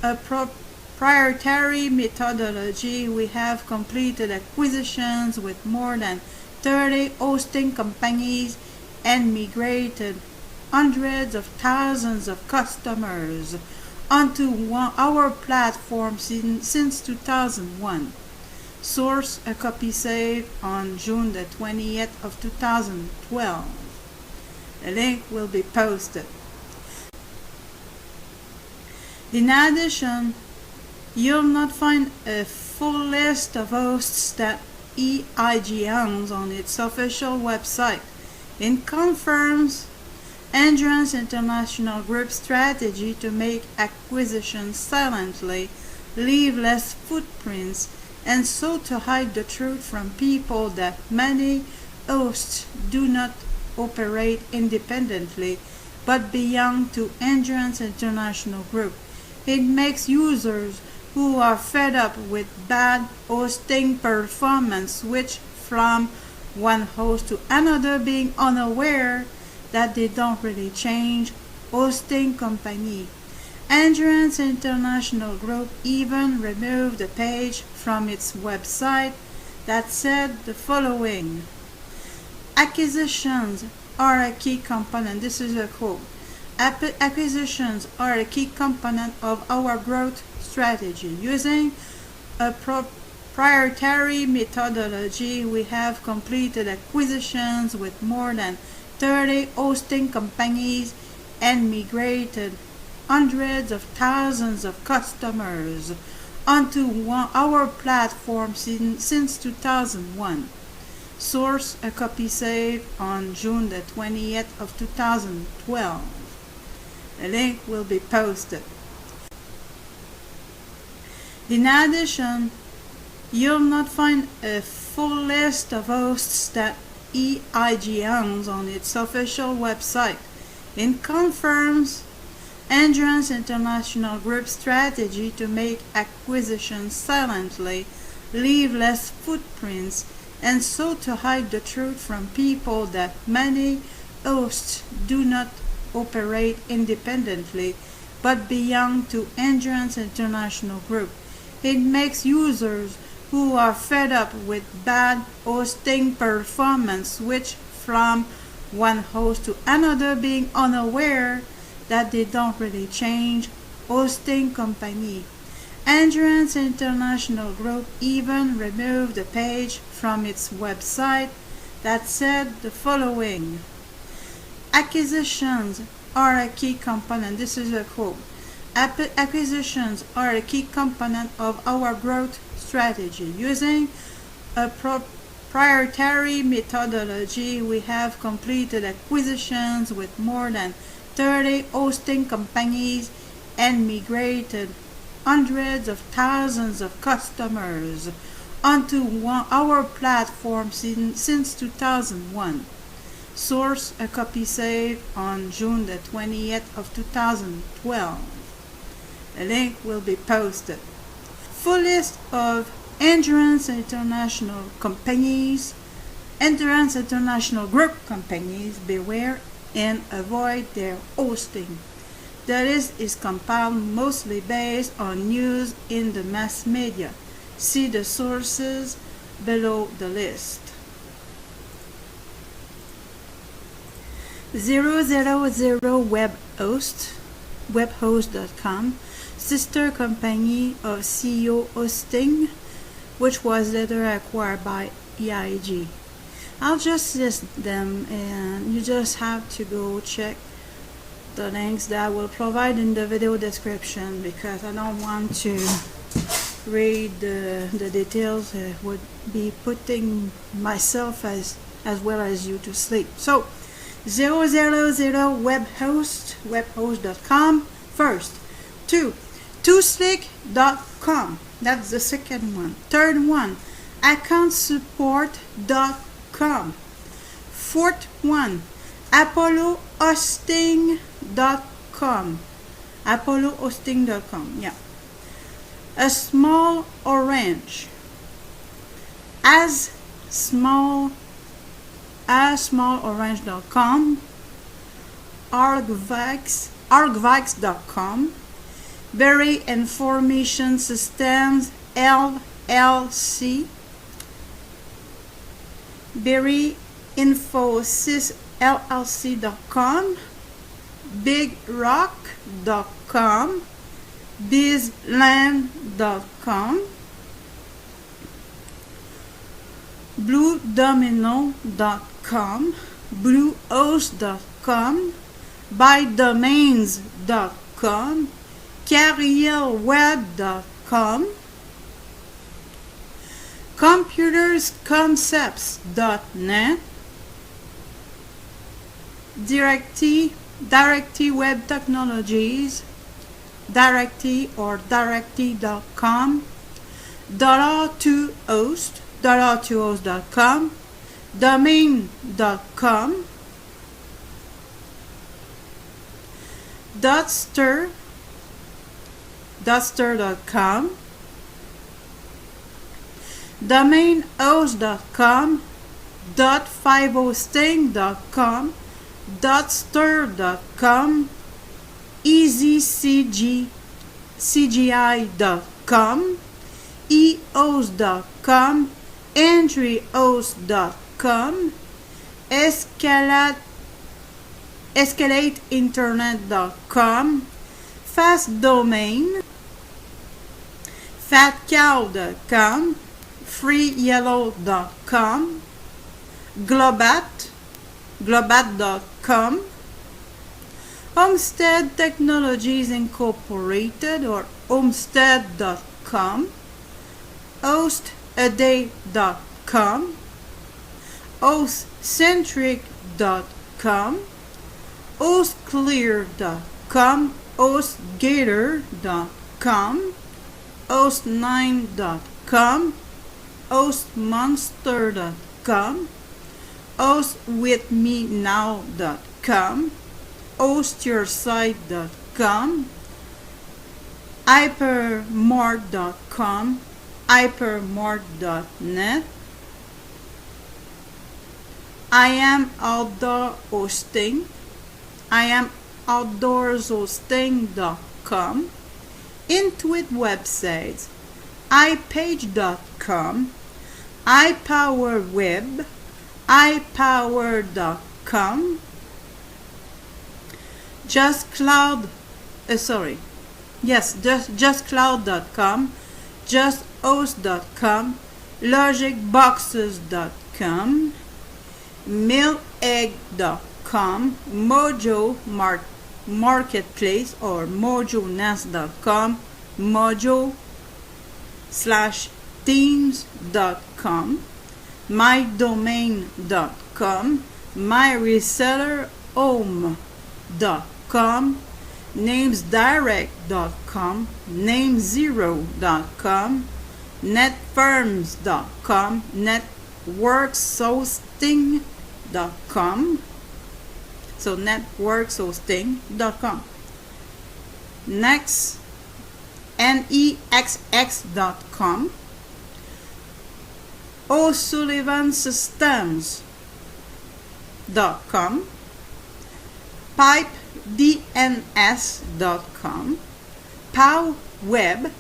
a proprietary methodology, we have completed acquisitions with more than 30 hosting companies and migrated hundreds of thousands of customers onto our platform since 2001. Source: a copy saved on June the 20th of 2012. The link will be posted. In addition, you'll not find a full list of hosts that EIG owns on its official website. It confirms Endurance International Group's strategy to make acquisitions silently, leave less footprints, and so to hide the truth from people that many hosts do not operate independently but belong to Endurance International Group. It makes users who are fed up with bad hosting performance switch from one host to another, being unaware that they don't really change hosting company. Endurance International Group even removed a page from its website that said the following: acquisitions are a key component. This is a quote. Acquisitions are a key component of our growth strategy. Using a proprietary methodology, we have completed acquisitions with more than 30 hosting companies and migrated hundreds of thousands of customers onto our platform since 2001. Source: a copy saved on June the 20th of 2012. The link will be posted. In addition, you'll not find a full list of hosts that EIG owns on its official website. It confirms Endurance International Group's strategy to make acquisitions silently, leave less footprints, and so to hide the truth from people that many hosts do not operate independently but belong to Endurance International Group. It makes users who are fed up with bad hosting performance switch from one host to another, being unaware that they don't really change hosting company. Endurance International Group even removed a page from its website that said the following: acquisitions are a key component. This is a quote. Acquisitions are a key component of our growth strategy. Using a proprietary methodology, we have completed acquisitions with more than 30 hosting companies and migrated hundreds of thousands of customers onto our platform since 2001. Source: a copy saved on June the 20th of 2012. A link will be posted. Full list of Endurance International companies, Endurance International Group companies, beware, and avoid their hosting. The list is compiled mostly based on news in the mass media. See the sources below the list. 000 webhost.com, sister company of CEO Hosting, which was later acquired by EIG. I'll just list them and you just have to go check the links that I will provide in the video description, because I don't want to read the details. It would be putting myself as well as you to sleep. So 000 webhost.com first. 2, tooslick.com, that's the second one. Third one, accountsupport.com. Fourth one, apollohosting.com. apollohosting.com, yeah. A small orange, smallorange.com, argvax.com, Berry Information Systems LLC, Berry Infosys LLC.com, bigrock.com, bizland.com, bluedomino.com, bluehost.com, bydomains.com, carrierweb.com, computersconcepts.net, Directy Web Technologies, Directy or Directy.com, $2host.com, domain.com, Dotster.com, domainhost.com, .5hosting.com, Dotster.com, easycgi.com, ehost.com, entryhost.com, escalateinternet.com, fastdomain, fatcow.com, freeyellow.com, globat.com, Homestead Technologies Incorporated or homestead.com, hostaday.com, hostcentric.com, hostclear.com, hostgator.com, host9.com, hostmonster.com, hostwithmenow.com, hostyoursite.com, hypermart.com, hypermart.net, I am outdoor hosting, I am outdoorshosting.com, Intuit websites, iPage.com, iPowerWeb, iPower.com, justcloud.com, justhost.com, logicboxes.com, millegg.com, Mojo Marketplace or mojonest.com, mojo/themes.com, mydomain.com, myresellerhome.com, namesdirect.com, namezero.com, netfirms.com, networkshosting.com, so networkshosting.com. Next, nexx.com, O'Sullivansystems.com, pipedns.com, powweb.com,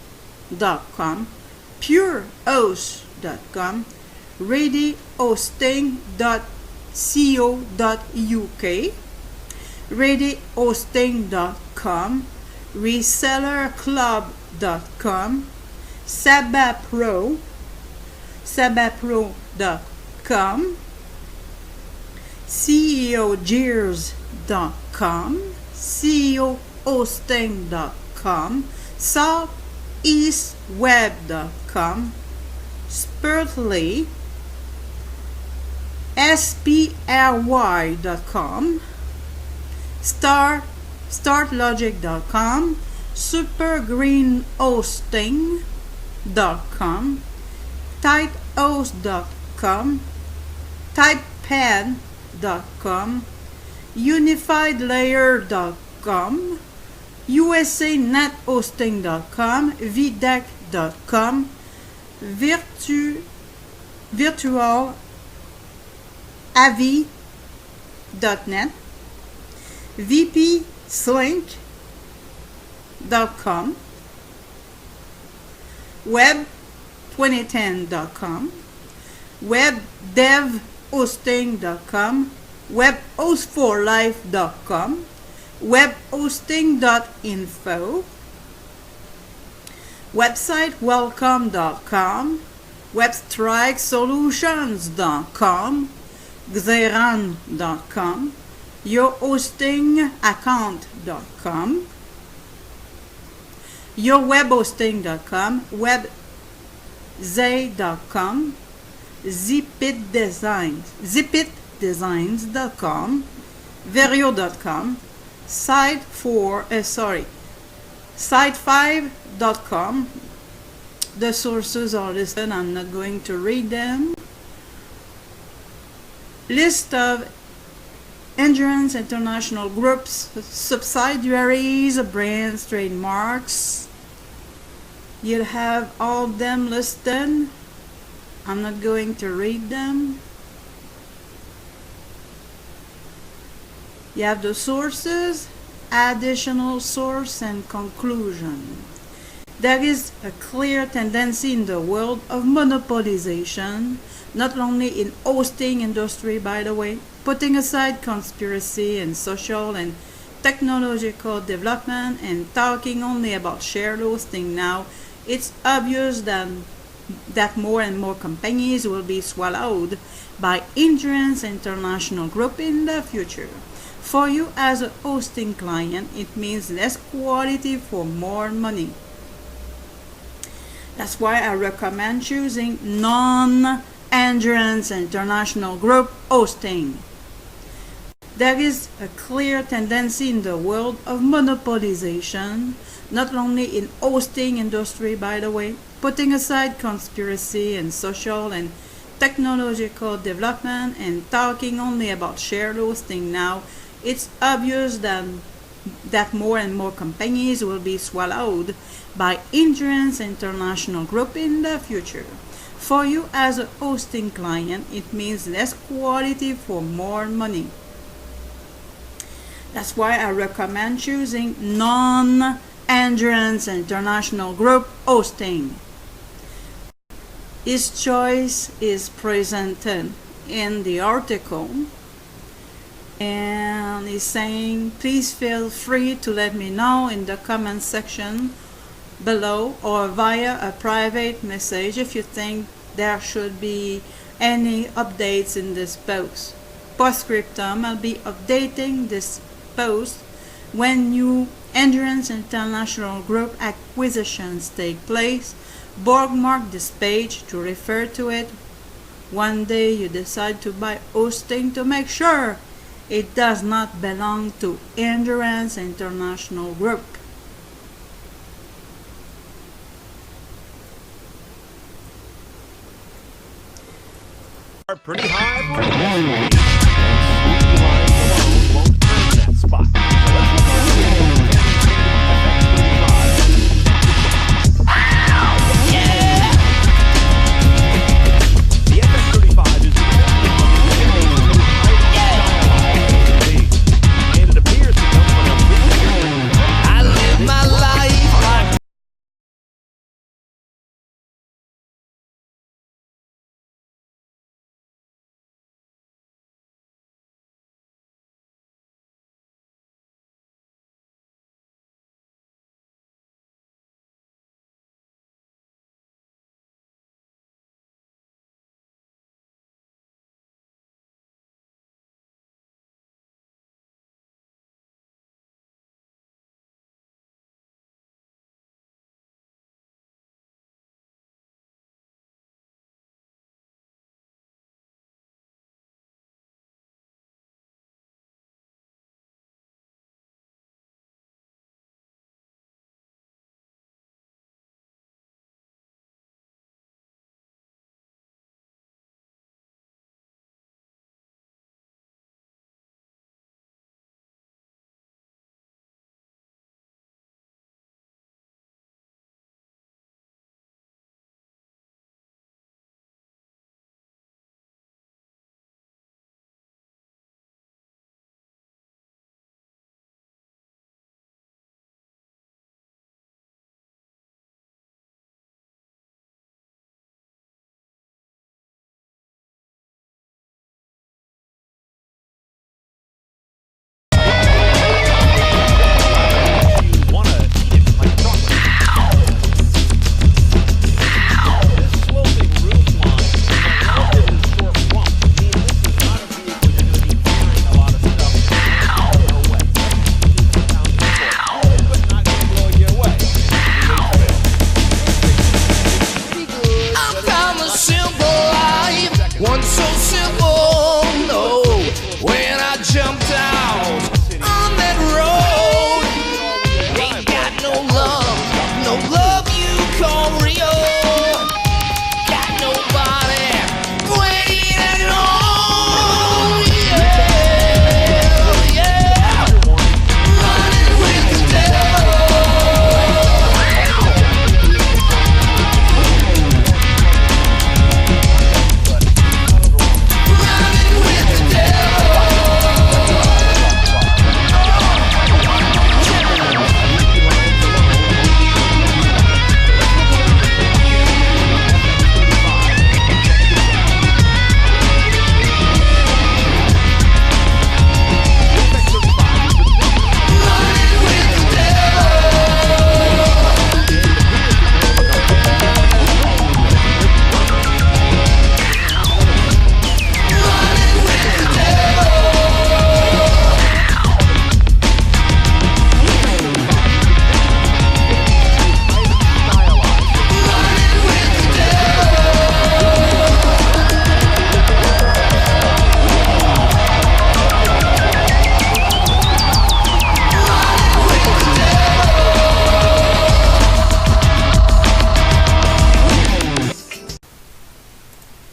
purehost.com, readyhosting.co.uk, readyhosting.com, resellerclub.com, sabapro.com, ceogears.com, ceohosting.com, southeastweb.com, spurtly, spry.com, startlogic.com, supergreenhosting.com, tighthost.com, typepad.com, unifiedlayer.com, usanethosting.com, vdeck.com, virtualavi.net, vpslink.com, web2010.com, webdevhosting.com, webhostforlife.com, webhosting.info, websitewelcome.com, webstrikesolutions.com, xeran.com, yourhostingaccount.com, yourwebhosting.com, webzay.com, zipitdesigns.com, verio.com, site5.com. The sources are listed. I'm not going to read them. List of Endurance International Group's subsidiaries, brands, trademarks. You'll have all of them listed. I'm not going to read them. You have the sources, additional source, and conclusion. There is a clear tendency in the world of monopolization, not only in hosting industry, by the way, putting aside conspiracy and social and technological development and talking only about shared hosting now. It's obvious that more and more companies will be swallowed by Endurance International Group in the future. For you as a hosting client, it means less quality for more money. That's why I recommend choosing non-Endurance International Group hosting. There is a clear tendency in the world of monopolization, not only in hosting industry, by the way, putting aside conspiracy and social and technological development and talking only about shared hosting now. It's obvious that more and more companies will be swallowed by Endurance International Group in the future. For you as a hosting client, it means less quality for more money. That's why I recommend choosing non-Endurance International Group hosting. His choice is presented in the article, and he's saying, please feel free to let me know in the comment section below or via a private message if you think there should be any updates in this post. Postscriptum, I'll be updating this post when new Endurance International Group acquisitions take place. Bookmark this page to refer to it. One day you decide to buy hosting, to make sure it does not belong to Endurance International Group. Pretty high, pretty won't earn that spot. The FX35 is and it appears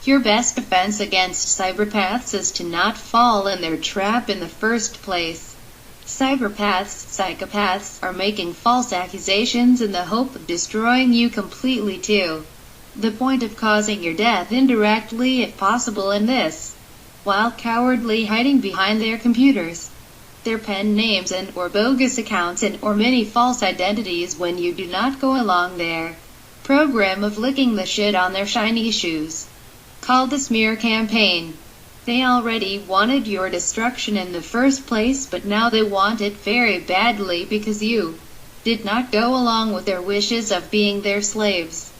Your best defense against cyberpaths is to not fall in their trap in the first place. Psychopaths are making false accusations in the hope of destroying you completely to the point of causing your death indirectly if possible, and this, while cowardly hiding behind their computers, their pen names or bogus accounts or many false identities when you do not go along their program of licking the shit on their shiny shoes, called the smear campaign. They already wanted your destruction in the first place, but now they want it very badly because you did not go along with their wishes of being their slaves.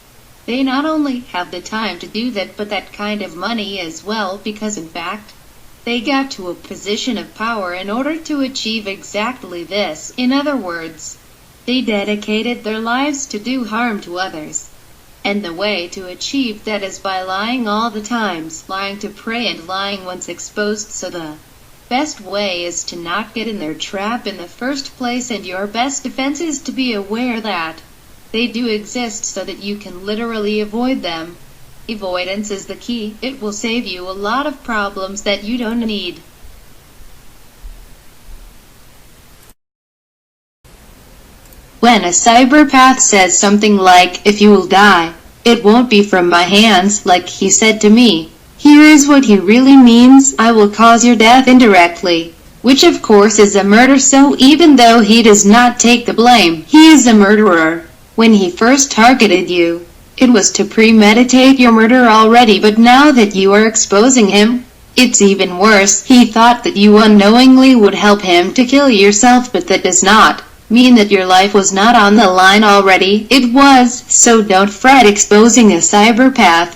They not only have the time to do that, but that kind of money as well, because in fact, they got to a position of power in order to achieve exactly this. In other words, they dedicated their lives to do harm to others. And the way to achieve that is by lying all the times, lying to prey and lying once exposed, so the best way is to not get in their trap in the first place, and your best defense is to be aware that they do exist so that you can literally avoid them. Avoidance is the key. It will save you a lot of problems that you don't need. When a cyberpath says something like, "If you will die, it won't be from my hands," like he said to me, here is what he really means: I will cause your death indirectly. Which of course is a murder, so even though he does not take the blame, he is a murderer. When he first targeted you, it was to premeditate your murder already, but now that you are exposing him, it's even worse. He thought that you unknowingly would help him to kill yourself, but that does not mean that your life was not on the line already. It was, so don't fret exposing a psychopath,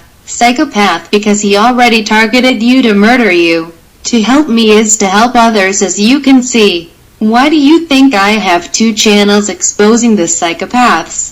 because he already targeted you to murder you. To help me is to help others, as you can see. Why do you think I have 2 channels exposing the psychopaths?